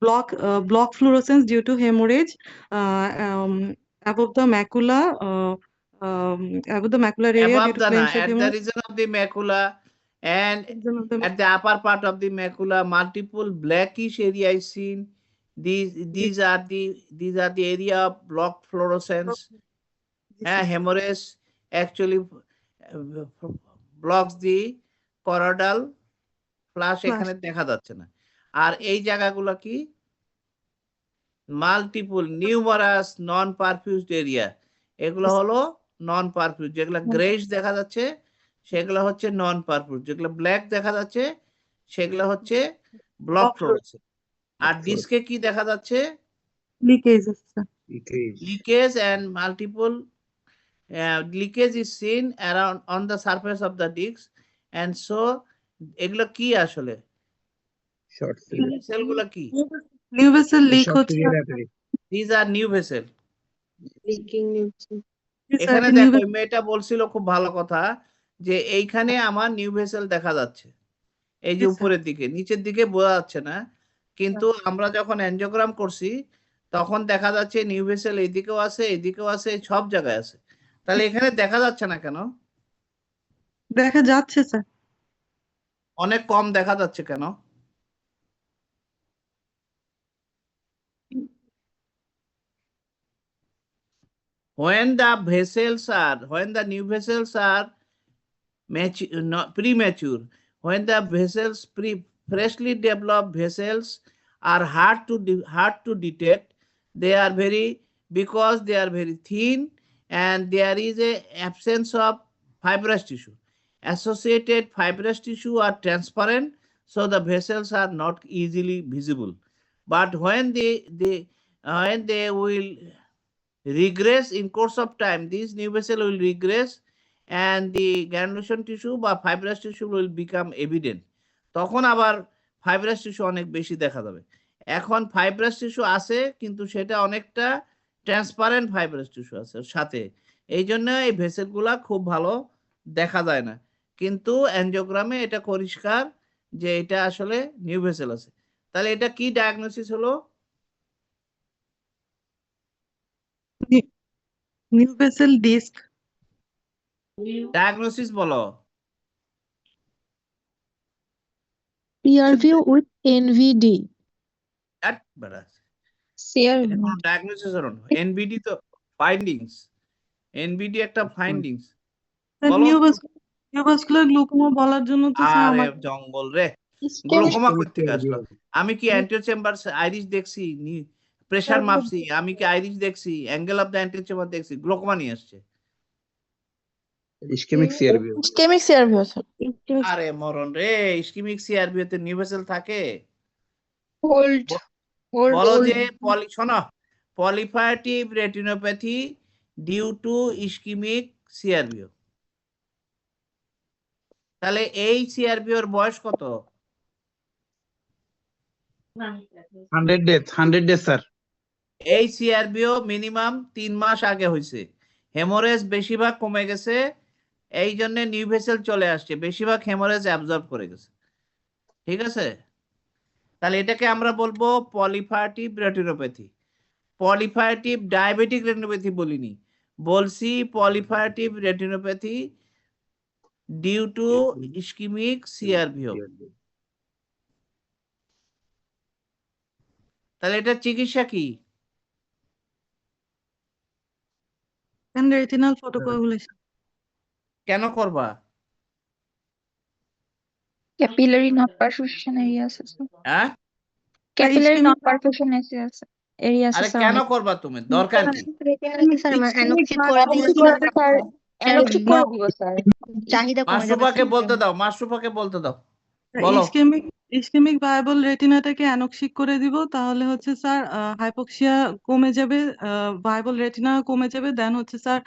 block fluorescence due to hemorrhage above the macula. Above the macular area due above to the flame na, shape at the hemorrhage. region of the macula and at the upper part of the macula, multiple blackish area is seen. These are the area of block fluorescence. Hemorrhage actually blocks the choroidal flash, এখানে দেখা যাচ্ছে না। আর এই জায়গাগুলো কি? Multiple numerous নন পারফিউজড area, এগুলো হলো নন পারফিউজ। যেগুলো গ্রেইশ দেখা যাচ্ছে সেগুলো হচ্ছে নন পারফিউজ, যেগুলো ব্ল্যাক দেখা যাচ্ছে সেগুলো হচ্ছে ব্লক ফ্লোরেসেন্স। আর ডিস্কে কি দেখা যাচ্ছে? Leakage and multiple leakage is seen around on the surface of the disc. And so এগুলো কি আসলে? সেলগুলো কি? New vessel leak হচ্ছে। These are new vessel. Yes, এখানে sir, দেখো মেয়েটা বলছিল খুব ভালো কথা, যে এইখানে আমার নিউ ভেসেল দেখা যাচ্ছে, এই যে Yes, sir. উপরের দিকে, নিচের দিকে বোঝা যাচ্ছে না, কিন্তু আমরা যখন অ্যানজিওগ্রাম করছি তখন দেখা যাচ্ছে নিউ ভেসেল এইদিকেও আছে, এইদিকেও আছে, সব জায়গায় আছে। তাহলে এখানে দেখা যাচ্ছে না কেন? দেখা যাচ্ছে স্যার। অনেক কম দেখা যাচ্ছে কেন? When the new vessels are premature, when the vessels freshly developed vessels are hard to detect, they are because they are very thin and there is a absence of fibrous tissue. Associated fibrous tissue are transparent, so the vessels are not easily visible. But when they will regress in course of time, these new vessel will regress and the granulation tissue বা fibrous tissue will become evident. তখন আবার fibrous tissue অনেক বেশি দেখা যাবে। এখন fibrous tissue আছে কিন্তু সেটা অনেকটা ট্রান্সপারেন্ট fibrous tissue আছে সাথে, এই জন্য এই ভেসেলগুলা খুব ভালো দেখা যায় না, কিন্তু অ্যানজিওগ্রামে এটা পরিষ্কার যে এটা আসলে নিউ ভেসেল আছে। তাহলে এটা কি ডায়াগনোসিস হলো? New vessel disc. ডায়াগনোসিস বলো। PRV with NVD. দ্যাট বেড়া CRV. এটা কোনো ডায়াগনোসিস হলো না। এনবিডি তো ফাইন্ডিংস, এনবিডি একটা ফাইন্ডিংস। স্যার বলো নিউভাস্কুলার গ্লুকোমা বলার জন্য তো স্যার আরে আমার জঙ্গল রে, Ischemic গ্লোকোমা কই থেকে আসলো? আমি কি অ্যান্টিও চেম্বার আইরিশ দেখছি, প্রেসার মাপছি, আমি কি আইরিশ দেখছি, angle of the anterior chamber দেখছি, গ্লোকোমা নিয়ে আসছে। Ischemic CRV Ischemic CRV, sir. আরে মরণ রে, ইসকেমিক সিআরবি তে নিউভেসেল থাকে? Old. বলো Old. যে শোনো, পলিফায়াটিভ রেটিনোপ্যাথি ডিউ টু ইসকেমিক সিআরবিও। তাহলে এই সিআরবিওর বয়স কত? 100 ডেজ স্যার। এই সিআরবিও মিনিমাম 3 মাস আগে হয়েছে। হেমোরেজ বেশিরভাগ কমে গেছে, এই জন্য নিউ ভেসেল চলে আসছে, বেশিরভাগ হেমোরেজ অ্যাবজর্ব করে গেছে। ঠিক আছে, তাহলে এটাকে আমরা বলবো পলিফায়াটিভ রেটিনোপ্যাথি। পলিফায়াটিভ ডায়াবেটিক রেটিনোপ্যাথি বলিনি, বলছি পলিফায়াটিভ রেটিনোপ্যাথি ডিউ টু ইসকেমিক সিআরবিও। তাহলে এটা চিকিৎসা কি? Retinal photocoagulation. কেন করবা? Capillary not perfusion areas আছে। হ্যাঁ, Capillary not perfusion areas areas আরে আছে কেন অনেক। করবা তুমি? দরকার কি? স্যার অ্যানোক্সিক করে দিলে Anoxic করে দিব স্যার। চাহিদা কমে যাবে মাশরুফাকে বলতে দাও, মাশরুফাকে বলতে দাও, বলো। ইসকেমিক ভায়াবল রেটিনাটাকে অ্যানক্সিক করে দিব, তাহলে হচ্ছে স্যার হাইপোক্সিয়া কমে যাবে, ভায়াবল রেটিনা কমে যাবে, দেন হচ্ছে স্যার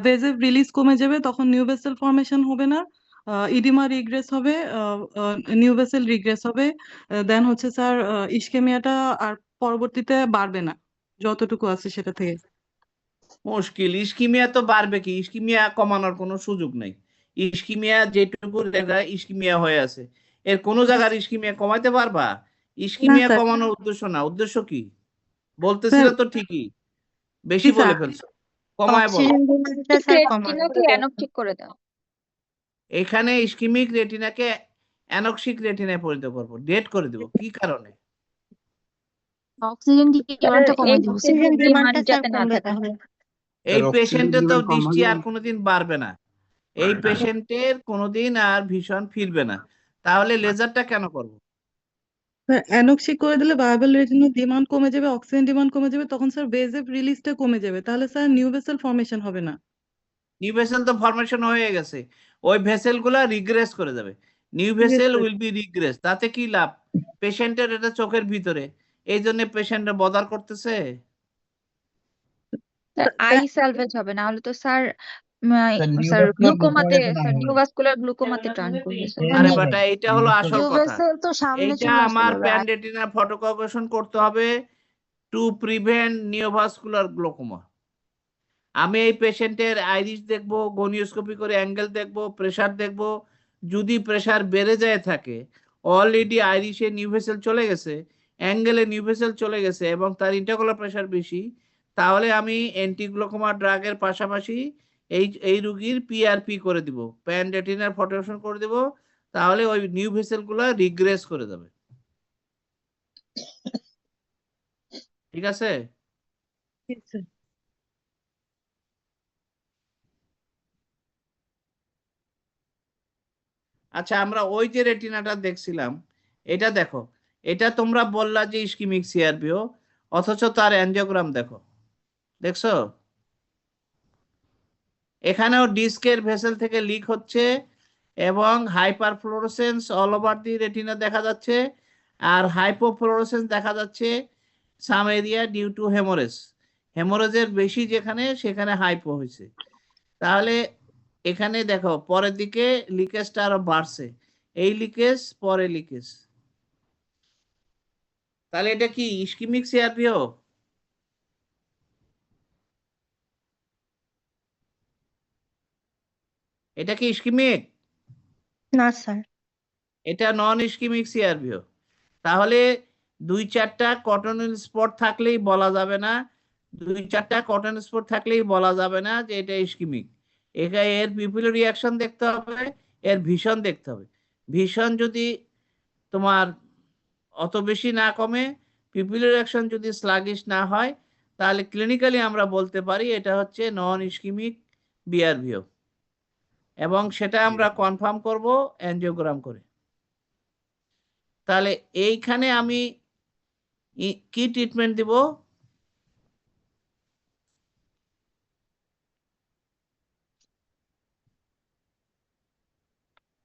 ভেজেভ রিলিজ কমে যাবে, তখন নিউ ভেসেল ফর্মেশন হবে না, ইডিমা রিগ্রেস হবে, নিউ ভেসেল রিগ্রেস হবে, দেন হচ্ছে স্যার ইসকেমিয়াটা আর পরবর্তীতে বাড়বে না যতটুকু আছে সেটা থেকে। মুশকিল, ইসকিমিয়া তো বাড়বে কি? ইসকিমিয়া কমানোর কোনো সুযোগ নেই। ইসকিমিয়া যেটুকু ইসকিমিয়া হয়ে আছে, এর কোন জায়গার ইসকিমিয়া কমাইতে পারবা? ইসকিমিয়া স্যার। কমানোর উদ্দেশ্য না, উদ্দেশ্য কি বলতেছিল তো ঠিকই, বেশি জি, বলে স্যার। ফেলছো, কমায় বলো। অক্সিজেন ডিমান্ডটা স্যার কমানো। রেটিনাকে অ্যানোক্সিক করে দাও। এখানে ইসকিমিক রেটিনাকে অ্যানক্সিক রেটিনায় পরিণত করবো, ডেট করে দেবো। কি কারণে? অক্সিজেন ডিমান্ডটা কমাই দিব। অক্সিজেন ডিমান্ডটা স্যার যাতে না কমবে থাকে। তাহলে। এই অক্সিজেন পেশেন্টের তো ডিমান্ড কম দৃষ্টি হলে আর কোনোদিন বাড়বে না, এই পেশেন্টের কোনোদিন আর ভীষণ ফিরবে না, তাহলে লেজারটা কেন করবো? অ্যানক্সিক করে দিলে ভায়াবল রেটিনার ডিমান্ড কমে যাবে, অক্সিজেন ডিমান্ড কমে যাবে, তখন স্যার ভেজেভ রিলিজটা কমে যাবে, তাহলে স্যার নিউ ভেসেল ফর্মেশন হবে না। নিউ ভেসেল তো ফরমেশন হয়ে গেছে, ওই ভেসেল গুলা রিগ্রেস করে যাবে, new vessel will be regress. তাতে কি লাভ? পেশেন্টের এটা চোখের ভিতরে, এই জন্য পেশেন্টরা বদার করতেছে। আই সালভেজ হবে না হলে তো স্যার স্যার গ্লুকোমাতে স্যার নিউভাস্কুলার গ্লুকোমাতে টার্ন করবে স্যার। আরে বেটা, এটা হলো আসল কথা। নিউভেসেল তো সামনে এইটা চলে আসতে আমার পারবে। প্যানরেটিনা ফটোকগুলেশন করতে হবে টু প্রিভেন্ট নিওভাস্কুলার গ্লোকোমা। আমি এই পেশেন্টের আইরিশ দেখবো, গনিওস্কোপি করে অ্যাঙ্গেল দেখবো, প্রেসার দেখবো। যদি প্রেসার বেড়ে যায় থাকে, অলরেডি আইরিশে নিউভেসেল চলে গেছে, অ্যাঙ্গেলে নিউভেসেল চলে গেছে এবং তার ইন্টারকোলার প্রেসার বেশি, তাহলে আমি অ্যান্টিগ্লোকোমা ড্রাগের পাশাপাশি এই রুগীর পিআরপি করে দিব, প্যান রেটিনার ফটোগ্রাফশন করে দিব, তাহলে ওই নিউভেসেল গুলা রিগ্রেস করে যাবে। ঠিক আছে? আচ্ছা, আমরা ওই যে রেটিনাটা দেখছিলাম, এটা দেখো, এটা তোমরা বললা যে ইসকিমিক সিআরবিও, অথচ তার অ্যাঞ্জিওগ্রাম দেখো, দেখছো? এখানেও ডিস্কের ভেসেল থেকে লিক হচ্ছে এবং হাইপারফ্লোরোসেন্স অল ওভার দি রেটিনা দেখা যাচ্ছে, আর হাইপোফ্লোরোসেন্স দেখা যাচ্ছে সাম এরিয়া ডিউ টু হেমোরেজ। হেমোরেজের বেশি যেখানে, সেখানে হাইপো হয়েছে। তাহলে এখানে দেখো পরের দিকে লিকেজটা আরো বাড়ছে, এই লিকেজ পরে লিকেজ, তাহলে এটা কি ইসকিমিক সিআরবিও? এটা কি ইসকিমিক? না স্যার। এটা নন ইসকিমিক সিআরবিও। তাহলে 2-4টা কটন স্পট থাকলেই বলা যাবে না, 2-4টা কটন স্পট থাকলেই বলা যাবে না যে এটা ইসকিমিক। এর পিপুলার রিয়াকশন দেখতে হবে, এর ভিশন দেখতে হবে। ভিশন যদি তোমার অত বেশি না কমে, পিপিলের অ্যাকশন যদি স্লাগিশ না হয়, তাহলে ক্লিনিক্যালি আমরা বলতে পারি এটা হচ্ছে নন ইস্কিমিক বিআরভিও, এবং সেটা আমরা কনফার্ম করব অ্যানজিওগ্রাম করে। তাহলে এইখানে আমি কি ট্রিটমেন্ট দিব?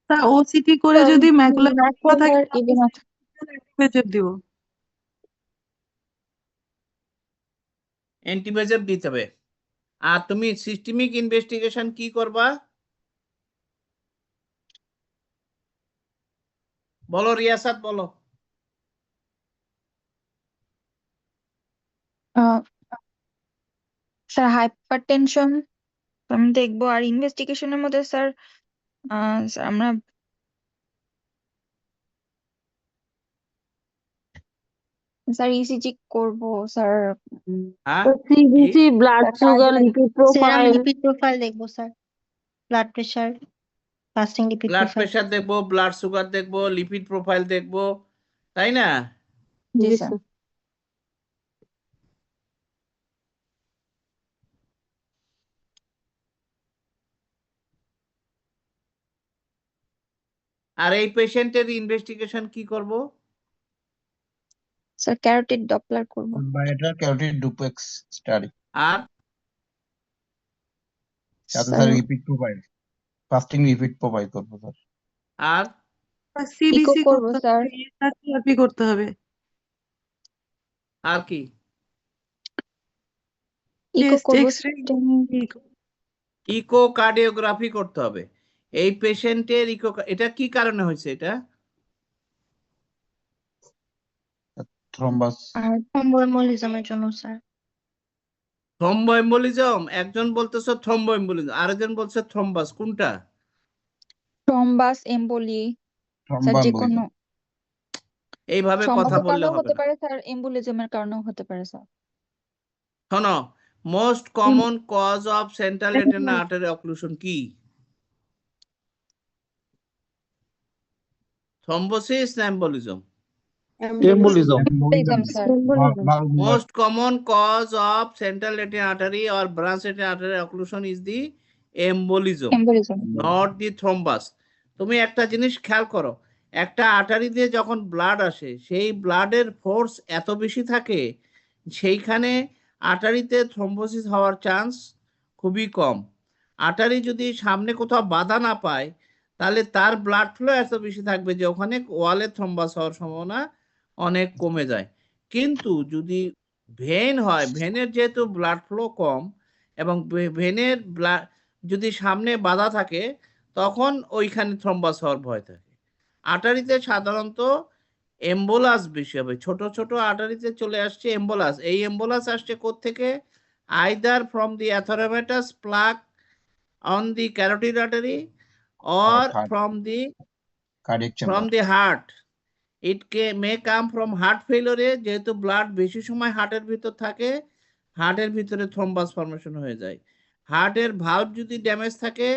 তা ওসিটি করে যদি ম্যাকুলা থাকে ম্যাকুলার ইডিমা দিব। অ্যান্টিবায়োটিক দিতে হবে। আর তুমি সিস্টেমিক ইনভেস্টিগেশন কি করবা? বলো রিয়াসাত, বলো। স্যার হাইপারটেনশন আমি দেখবো, আর ইনভেস্টিগেশনের মধ্যে স্যার আমরা স্যার ইসিজি করব স্যার। হ্যাঁ, সিবিসি, ব্লাড সুগার, লিপিড সেরাম প্রোফাইল, লিপিড প্রোফাইল দেখবো sir, blood pressure, fasting lipid blood profile. Pressure দেখবো, ব্লাড সুগার দেখবো, লিপিড প্রোফাইল দেখবো, তাই না? জি জি স্যার। স্যার। আর এই পেশেন্টের ইনভেস্টিগেশন কি করব? স্যার ক্যারোটিড ডপলার করব। বায়োটার ক্যারোটিড ডুপ্লেক্স স্টাডি, আর সাথে sir sir repeat profile, fasting repeat profile করবো স্যার। আর ইকো সিবিসি করব করতে স্যার। হবে, থেরাপি করতে হবে, আর কি? ইকো চেস্ট করব এক্সরে, ইকোকার্ডিওগ্রাফি করতে হবে। এই পেশেন্টের এটা কি কারণে হয়েছে? এটা থ্রম্বাস, আর থ্রম্বোএমবোলিজমের জন্য স্যার। থ্রম্বোএম্বোলিজম। একজন বলতেছে থ্রম্বোএম্বোলিজম, আরেকজন বলছে থ্রম্বাস। কোনটা? থ্রম্বাস এম্বোলি স্যার, যে থ্রম্বাম্বলিজম। কোনো এইভাবে কথা থ্রম্বাসের বললে কারণেও হবে হতে না। পারে স্যার, এম্বোলিজমের কারণেও হতে পারে স্যার। শোনো, most common cause of central retina artery occlusion কি? থ্রম্বোসিস না embolism? Embolism. Embolism sir. Most common cause of central retinal artery or branch retinal artery occlusion is the embolism, embolism. not the thrombus. তুমি একটা জিনিস খেয়াল করো, একটা artery দিয়ে যখন ব্লাড আসে, সেই ব্লাডের ফোর্স এত বেশি থাকে, সেইখানে আর্টারিতে থ্রম্বোসিস হওয়ার চান্স খুবই কম। আর্টারি যদি সামনে কোথাও বাধা না পায়, তাহলে তার ব্লাড ফ্লো এত বেশি থাকবে যে ওখানে ওয়ালে থ্রম্বাস হওয়ার সম্ভাবনা অনেক কমে যায়। কিন্তু যদি ভেন হয়, ভেনের যেহেতু ব্লাড ফ্লো কম এবং ভেনের ব্লাড যদি সামনে বাধা থাকে, তখন ওইখানে থ্রম্বাস হওয়ার ভয় থাকে। আর্টারিতে সাধারণত এম্বোলাস বেশি হবে। ছোট ছোট আর্টারিতে চলে আসছে এম্বোলাস। এই এম্বোলাস আসছে কোত্থেকে? Either from the atheromatous plaque on the carotid artery or from the heart. It may come from heart failure, যেহেতু ব্লাড বেশি সময় হার্টের ভিতর থাকে, হার্টের ভিতরে থ্রম্বাস ফর্মেশন হয়ে যায়। হার্টের ভালভ যদি ড্যামেজ থাকে,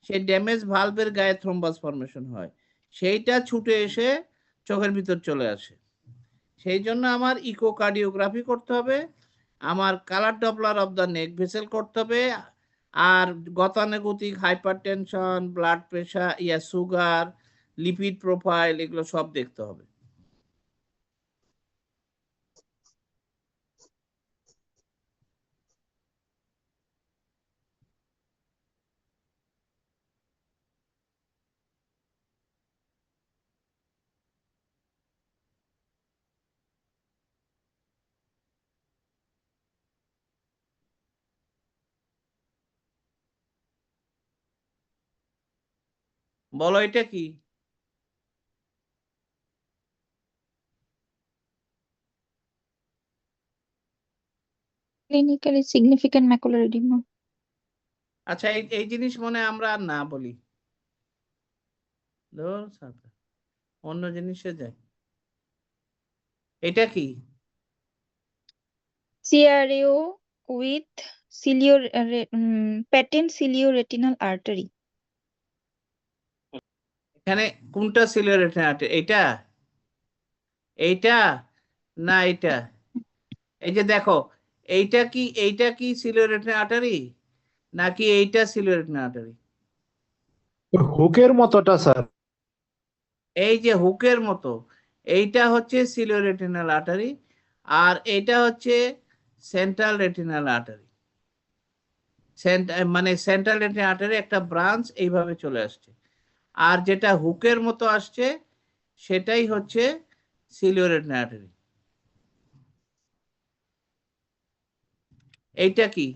সেই ড্যামেজ ভালভের গায়ে থ্রম্বাস ফর্মেশন হয়, সেইটা ছুটে এসে চোখের ভিতর চলে আসে। সেই জন্য আমার ইকোকার্ডিওগ্রাফি করতে হবে, আমার colour Doppler of the neck vessel করতে হবে, আর গতানুগতিক hypertension, blood pressure, sugar, lipid profile, এগুলো সব দেখতে হবে। বলো এটা কি? Clinically significant macular oedema. আচ্ছা, এই জিনিস মনে আমরা আর না বলি, অন্য জিনিসে যাই। এটা কি? সিআরএও উইথ সিলিও প্যাটেন্ট সিলিও রেটিনাল আর্টারি। এখানে কোনটা সিলিয়ার রেটিনা আর্টারি? এটা এইটা না এইটা, এই যে দেখো, এইটা কি সিলিও-রেটিনাল আর্টারি নাকি এইটা সিলিও-রেটিনাল আর্টারি? হুকের মতোটা স্যার। এই যে হুকের মতো, এইটা হচ্ছে সিলিও-রেটিনাল আর্টারি, আর এটা হচ্ছে সেন্ট্রাল রেটিনাল আর্টারি। মানে সেন্ট্রাল রেটিনাল আর্টারি একটা ব্রাঞ্চ এইভাবে চলে আসছে, আর যেটা হুকের মতো আসছে সেটাই হচ্ছে সিলিও-রেটিনাল আর্টারি। এইটা কি?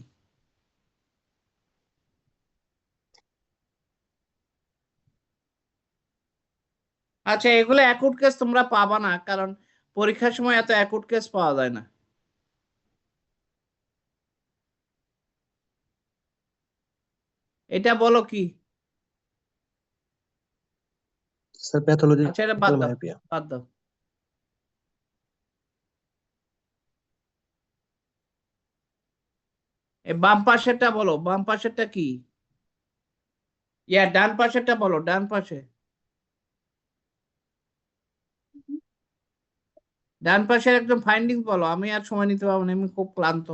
আচ্ছা, এগুলো অ্যাকুট কেস তোমরা পাবা না, কারণ পরীক্ষার সময় এত অ্যাকুট কেস পাওয়া যায় না। এটা বলো কি? স্যার প্যাথোলজি আচ্ছা, এটা বাদ দাও, বাদ দাও। এই বাম পাশেরটা বলো, বাম পাশেরটা কি? ডান পাশেরটা বলো, ডান পাশে। ডান পাশের একদম ফাইন্ডিংস বলো, আমি আর সময় নিতে পারবো না, আমি খুব ক্লান্ত,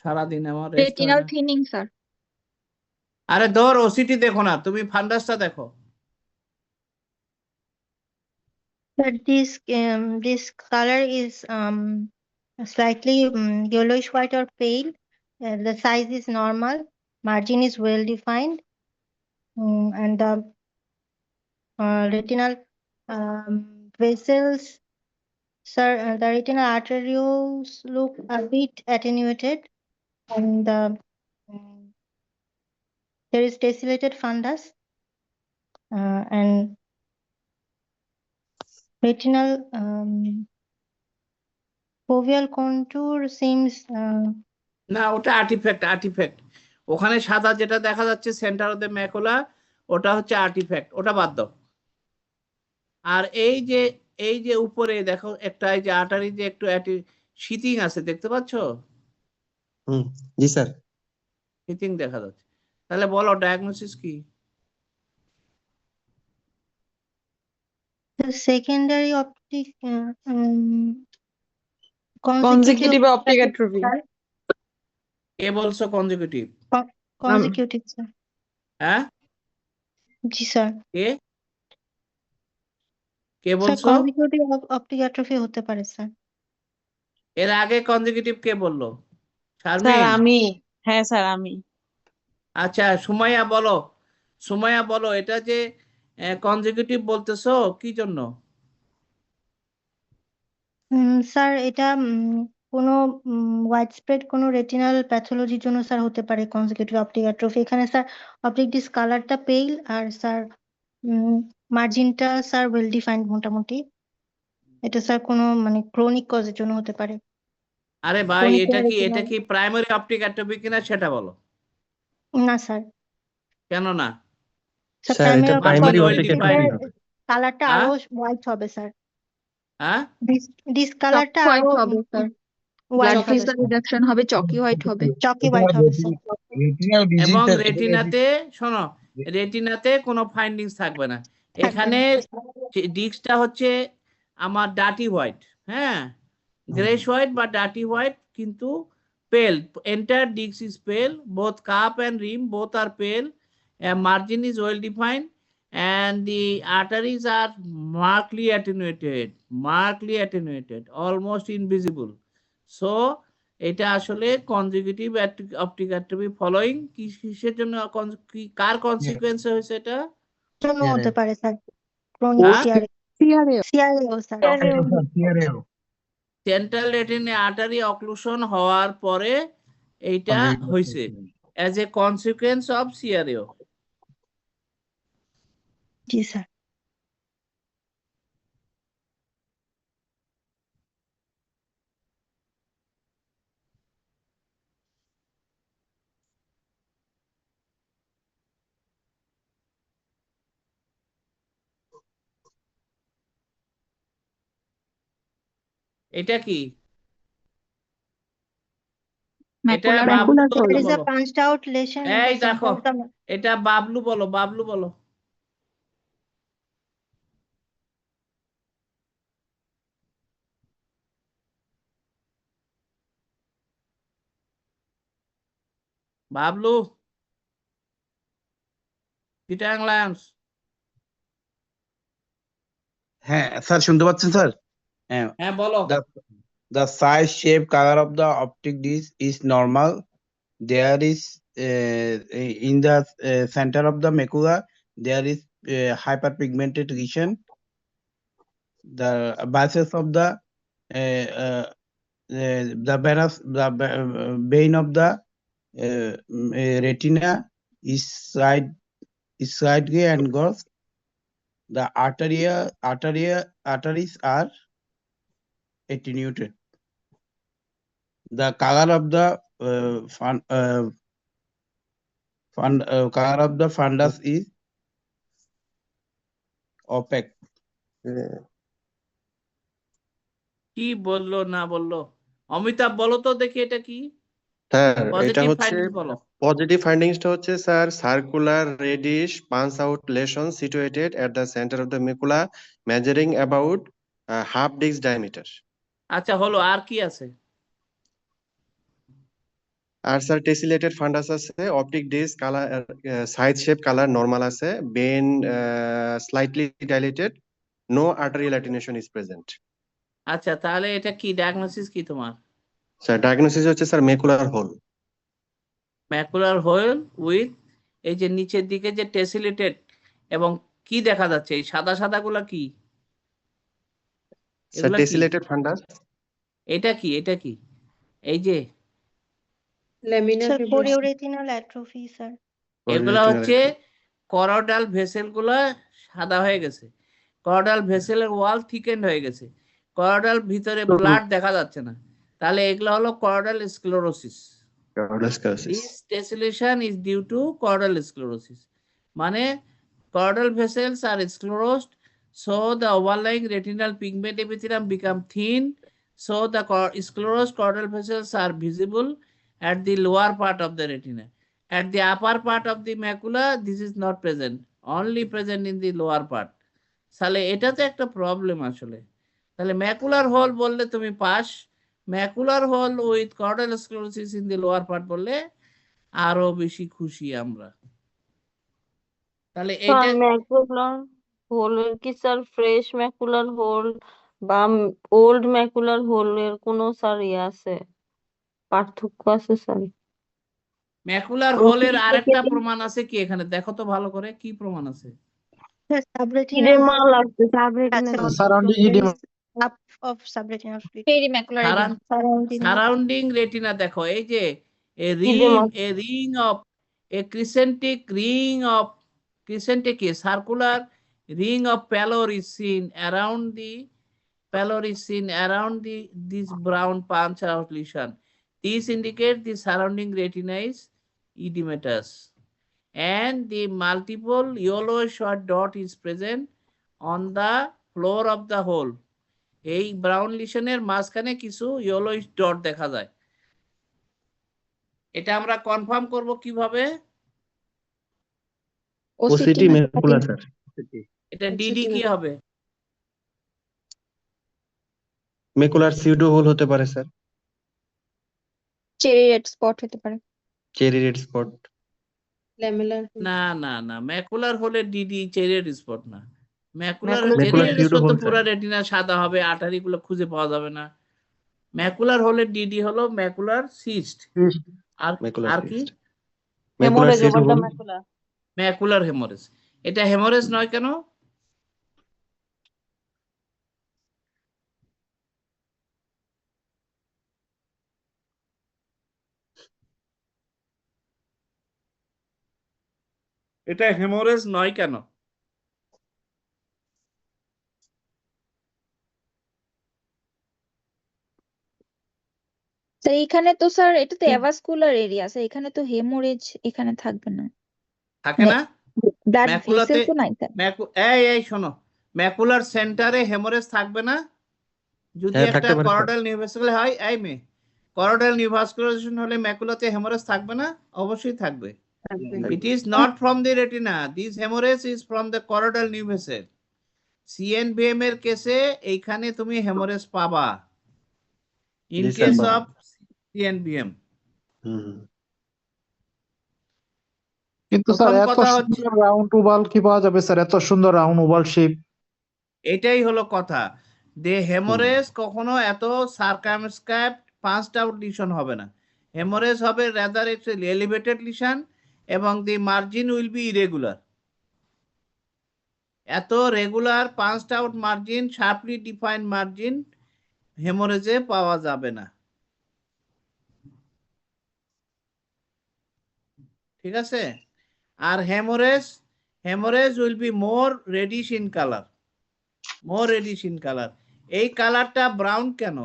সারাদিন আমার রেস্ট হয় রেটিনাল না। Thinning sir. আরে ধর, ওসিটি দেখো না, তুমি ফান্ডাসটা দেখো। But this color is slightly yellowish white or pale. The size is normal. Margin is well defined, and the retinal vessels, sir, the retinal arterioles look a bit attenuated, and there is tessellated fundus, and retinal foveal contour seems না, ওটা artifact, artifact. ওখানে সাদা যেটা দেখা যাচ্ছে centre of the macula, ওটা হচ্ছে artifact, ওটা বাদ দাও। আর এই যে উপরে দেখো একটা, এই যে আর্টারি যে একটু শীতিং আছে, দেখতে পাচ্ছ? জি স্যার। শীতিং দেখা যাচ্ছে, তাহলে বলো ডায়াগনোসিস কি? the secondary optic Consecutive optic atrophy. কে বলছো কনজিকিউটিভ? consecutive, sir. হ্যাঁ, জি স্যার। কে স্যার বলছো? consecutive optic atrophy হতে পারে স্যার। এর আগে কনজিকিউটিভ কে বললো? স্যার শারমিন? আমি, হ্যাঁ স্যার আমি। আচ্ছা, সুমাইয়া বলো, সুমাইয়া বলো, এটা যে কনজিকিউটিভ বলতেছো কি জন্য? স্যার এটা কোনো ওয়াইডস্প্রেড কোনো রেটিনাল প্যাথোলজির জন্য স্যার হতে পারে কনজিকিউটিভ অপটিক অ্যাট্রফি। এখানে স্যার অপটিক ডিস্ক কালারটা পেইল, আর স্যার মার্জিনটা স্যার ওয়েল ডিফাইন্ড মোটামুটি। এটা স্যার কোনো মানে ক্রনিক কজের জন্য হতে পারে। আরে ভাই, Chronic এটা retinal. কি প্রাইমারি অপটিক অ্যাট্রফি কিনা সেটা বলো। না স্যার, কেন না? স্যার স্যার এটা primary well optic defined atrophy হবে। হবে। কালারটা হ্যাঁ? আরো হোয়াইট হবে স্যার। হ্যাঁ, ডিস্ক কালারটা আরো হোয়াইট হবে স্যার, হোয়াইট ব্লাড হবে ভেসেল রিডাকশন হবে, চকি হোয়াইট হবে। চকি হোয়াইট হবে স্যার। রেটিনাল এবং ভিজিটার রেটিনাতে শোনো, রেটিনাতে কোনো ফাইন্ডিংস থাকবে না। এখানে ডিস্কটা হচ্ছে আমার ডার্টি হোয়াইট, হ্যাঁ, গ্রেশ হোয়াইট বা ডার্টি হোয়াইট, কিন্তু pale, entire disc is pale, both cup and rim both are pale, margin is well defined, and the arteries are markedly attenuated, almost invisible. So এটা আসলে consecutive optic atrophy following কিসের জন্য, কার কনসিকোয়েন্সে হয়েছে এটা? জন্য হতে পারে স্যার ক্রনিক হ্যাঁ? CRAO sir. Central retina artery occlusion হওয়ার পরে এইটা হয়েছে as a consequence of CRAO. জি স্যার। এটা কি? এটা Macular বাবলু macular বলো। There is a punched out lesion in এই the দেখো, center of the এটা বাবলু বলো, বাবলু বলো। বাবলু, চিটাং লায়ন্স। হ্যাঁ স্যার, শুনতে পাচ্ছেন স্যার? হ্যাঁ, হ্যাঁ বলো। the size, shape, color of the optic disc is normal. There is in the center of the macula there is hyperpigmented region. The basis of the vein of the retina is slightly engorged. The arteries are attenuated. The color of the color of the fundus is opaque. কি বললো না বললো? অমিতাভ বলো তো দেখি এটা কি sir এটা পজিটিভ হচ্ছে ফাইন্ডিংস বলো। পজিটিভ ফাইন্ডিংসটা হচ্ছে sir circular reddish punch out lesion situated at the centre of the macula measuring about half disc diameter. আচ্ছা হলো, আর কি আছে? আর স্যার টেসিলেটেড ফান্ডাস আছে, optic disc colour size shape colour normal আছে, vein slightly dilated, no arterial attenuation is present. আচ্ছা তাহলে এটা কি ডায়াগনোসিস কি তোমার? স্যার ডায়াগনোসিস হচ্ছে sir macular hole. Macular hole with এই যে নিচের দিকে যে টেসিলেটেড এবং কি দেখা যাচ্ছে এই সাদা সাদা গুলা কি? স্যার এগুলা কি? টেসিলেটেড ফান্ডাস। এটা কি এটা কি? এই যে Laminar Sir, fibrosing. chorioretinal atrophy, sir. এগুলা হচ্ছে করোডাল ভেসেল গুলা সাদা হয়ে গেছে, করোডাল ভেসেলের ওয়াল থিকেন্ড হয়ে গেছে, করোডাল ভিতরে ব্লাড দেখা যাচ্ছে না, তাহলে এগুলা হলো করোডাল sclerosis. This tessellation is due to choroidal sclerosis. মানে choroidal vessels are sclerosed, so the overlying retinal pigment epithelium become thin, so the sclerosed choroidal vessels are visible at the lower part of the retina. At the upper part of the macula, this is not present, only present in the lower part. তাহলে এটা তো একটা problem আসলে। তাহলে macular hole বললে তুমি pass, macular hole with choroidal sclerosis in the lower part বললে আরো বেশি খুশি আমরা। তাহলে এটা ম্যাকুলার হোলের কি স্যার ফ্রেশ ম্যাকুলার হোল বা ওল্ড ম্যাকুলার হোলের কোনো স্যার ইয়ে আছে, পার্থক্য আছে স্যার? ম্যাকুলার হোলের আরেকটা প্রমাণ আছে কি এখানে দেখো তো ভালো করে, কি প্রমাণ আছে? Sir, subretinal ইডেমা লাগছে, Surrounding edema. up of subretinal fluid. Perimacular edema. Surrounding retina দেখো, এই যে crescentic circular ring of pallor is seen around this brown punch out lesion. This indicates the surrounding retina is edematous, and the multiple yellowish short dot is present on the floor of the hole. এই brown লিশনের মাঝখানে কিছু yellowish dot দেখা যায়। এটা আমরা confirm করব কিভাবে? OCT macula sir. এটা ডিডি কি হবে? মেকুলার সিউডো হোল হতে পারে স্যার। চেরি রেড স্পট হতে পারে। Cherry red spot. Lamellar. না না না, ম্যাকুলার হলে ডিডি চেরিয়েড স্পট না। ম্যাকুলার ম্যাকুলার চেরিয়েড সিউডো স্পট তো হোল পুরো স্যার। রেটিনা সাদা হবে, আর্টারি গুলো খুঁজে পাওয়া যাবে না। ম্যাকুলার হলে ডিডি হলো ম্যাকুলার সিস্ট। আর ম্যাকুলার আর কি? Cyst. Macular hemorrhage pseudo over the hole. Macula. Macular hemorrhage. এটা হেমোরেজ নয় কেন? এটা হেমোরেজ নয় কেন? স্যার এখানে তো স্যার এটা তো অ্যাভাস্কুলার এরিয়া, স্যার এখানে তো হেমোরেজ এখানে থাকবে না, থাকে না? ব্লাড ম্যাকুলাতে ভেসেল তো নাই স্যার। এই শোনো, ম্যাকুলার সেন্টারে হেমোরেজ থাকবে না যদি হ্যাঁ একটা থাকতে পারে স্যার। করোডাল নিউভাস্কুলার হয়। এই মে করোডাল নিউভাস্কুলারেশন হলে ম্যাকুলাতে হেমোরেজ থাকবে না? অবশ্যই থাকবে। It is not from the retina. This hemorrhage is from the choroidal new vessel. CNVM এর কেসে এইখানে তুমি হেমোরেজ পাবা। In জি স্যার, case পাবো। of CNVM. হুম। কিন্তু স্যার প্রথম এত কথা হচ্ছে সুন্দর রাউন্ড ওভাল কি পাওয়া যাবে স্যার, এত সুন্দর রাউন্ড ওভাল শেপ? এটাই হলো কথা, যে হেমোরেজ কখনো এত সার্কামস্ক্রাইব পাঁচড আউট লিশন হবে না। হেমোরেজ হবে রাদার ইটস এলিভেটেড লিশন এবং the margin will be irregular. এত regular punched out margin, sharply defined margin হেমোরেজে পাওয়া যাবে না। ঠিক আছে? আর haemorrhage will be more reddish in colour, more reddish in colour. এই কালারটা ব্রাউন কেন?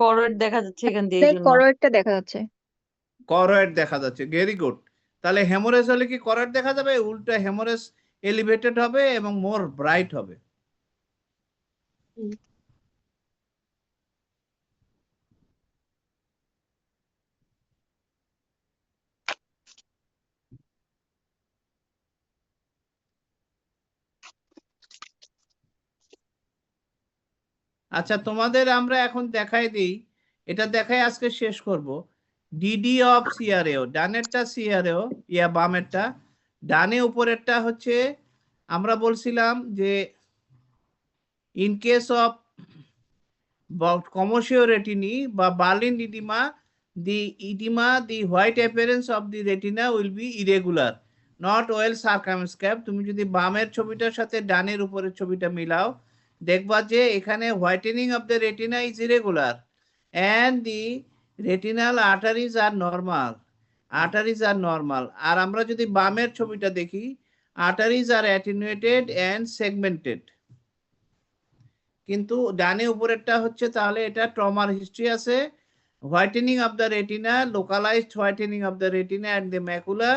ফরওয়ার্ড দেখা যাচ্ছে এখান দিয়ে, এই জন্য করোয়েডটা দেখা যাচ্ছে। করয়েড দেখা যাচ্ছে, ভেরি গুড। তাহলে হেমোরেজ হলে কি করয়েড দেখা যাবে? উল্টা হেমোরেজ এলিভেটেড হবে এবং মোর ব্রাইট হবে। আচ্ছা, তোমাদের আমরা এখন দেখাই দিই, এটা দেখাই আজকে শেষ করব। ডিডি অফ সিআরএও, ডানেরটা সিআরএও, ইয়া বামেরটা, ডানে উপরেরটা হচ্ছে আমরা বলছিলাম যে in case of commotio retinae বা Berlin edema, the white appearance of the retina will be irregular, not well circumscribed. তুমি যদি বামের ছবিটার সাথে ডানের উপরের ছবিটা মিলাও, দেখবা যে এখানে whitening of the retina is irregular and the retinal arteries are normal. Arteries are normal. আর আমরা যদি বামের ছবিটা দেখি, arteries are attenuated and segmented. কিন্তু ডানে উপরেরটা হচ্ছে, তাহলে এটা ট্রমার হিস্ট্রি আছে, whitening of the retina, localised whitening of the retina and the macula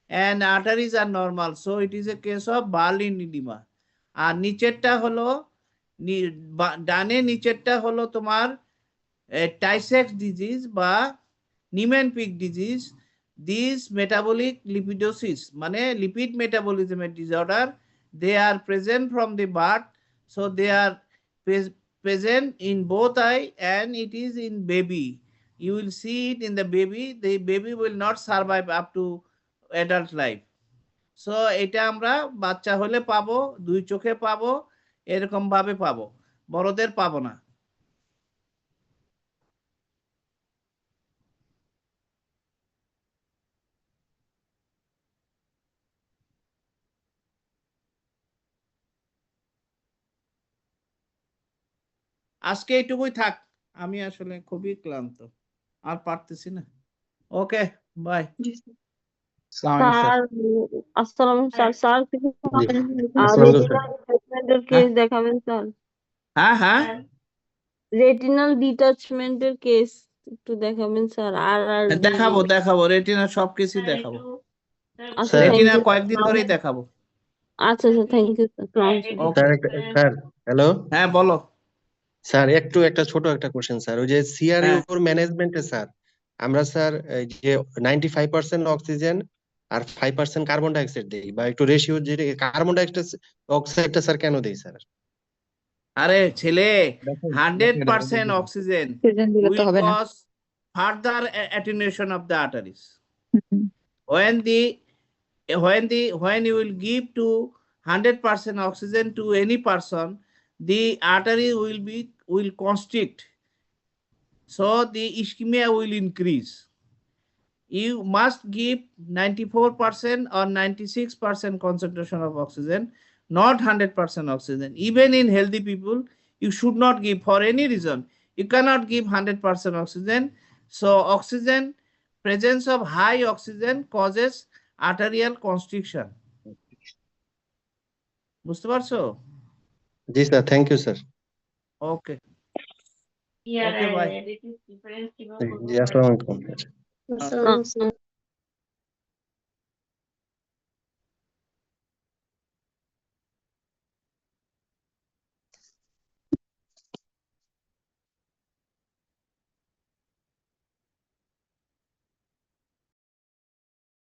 and arteries are normal, so it is a case of Berlin oedema. আর নিচেরটা হলো, ডানে নিচেরটা হলো তোমার টাইসেক্স ডিজিজ বা Niemann Pick disease. This metabolic lipidosis মানে lipid মেটাবলিজমের disorder, they are present from the birth, so they are present in both eye and it is in baby. You will see it in the baby. The baby will not survive up to adult life. So এটা আমরা বাচ্চা হলে পাবো, দুই চোখে পাবো, এরকম ভাবে পাবো, বড়দের পাবো না। আজকে এইটুকুই থাক, আমি আসলে খুবই ক্লান্ত, আর পারতেছি না। ওকে, বাই। স্যার আসসালামু স্যার, স্যার কিছু রেটিনাল কেস দেখাবেন স্যার? হ্যাঁ হ্যাঁ, রেটিনাল ডিটাচমেন্টের কেস একটু দেখাবেন স্যার? আর দেখাবো দেখাবো, রেটিনা সবকিছু দেখাবো, আচ্ছা, রেটিনা কয়েকদিন ধরেই দেখাবো। আচ্ছা sir, thank you sir hello, হ্যাঁ বলো স্যার। একটা ছোট একটা কোশ্চেন স্যার, ওই যে সিআরইউ ম্যানেজমেন্টে স্যার আমরা স্যার যে 95% অক্সিজেন আর 5% কার্বন ডাইঅক্সাইড দেই, বা একটু রেশিও যে কার্বন ডাইঅক্সাইডটা স্যার কেন দেই স্যার? আরে ছেলে, 100% oxygen will cause further attenuation of the arteries. When you will give to 100% oxygen to any person, the artery will constrict, so the ischemia will increase. You must give 94% or 96% concentration of oxygen, not 100% oxygen. Even in healthy people, you should not give for any reason. You cannot give 100% oxygen. So oxygen, presence of high oxygen causes arterial constriction. বুঝতে পারছো? জি স্যার, thank you sir. Okay okay, bye. জি, আসসালামু আলাইকুম।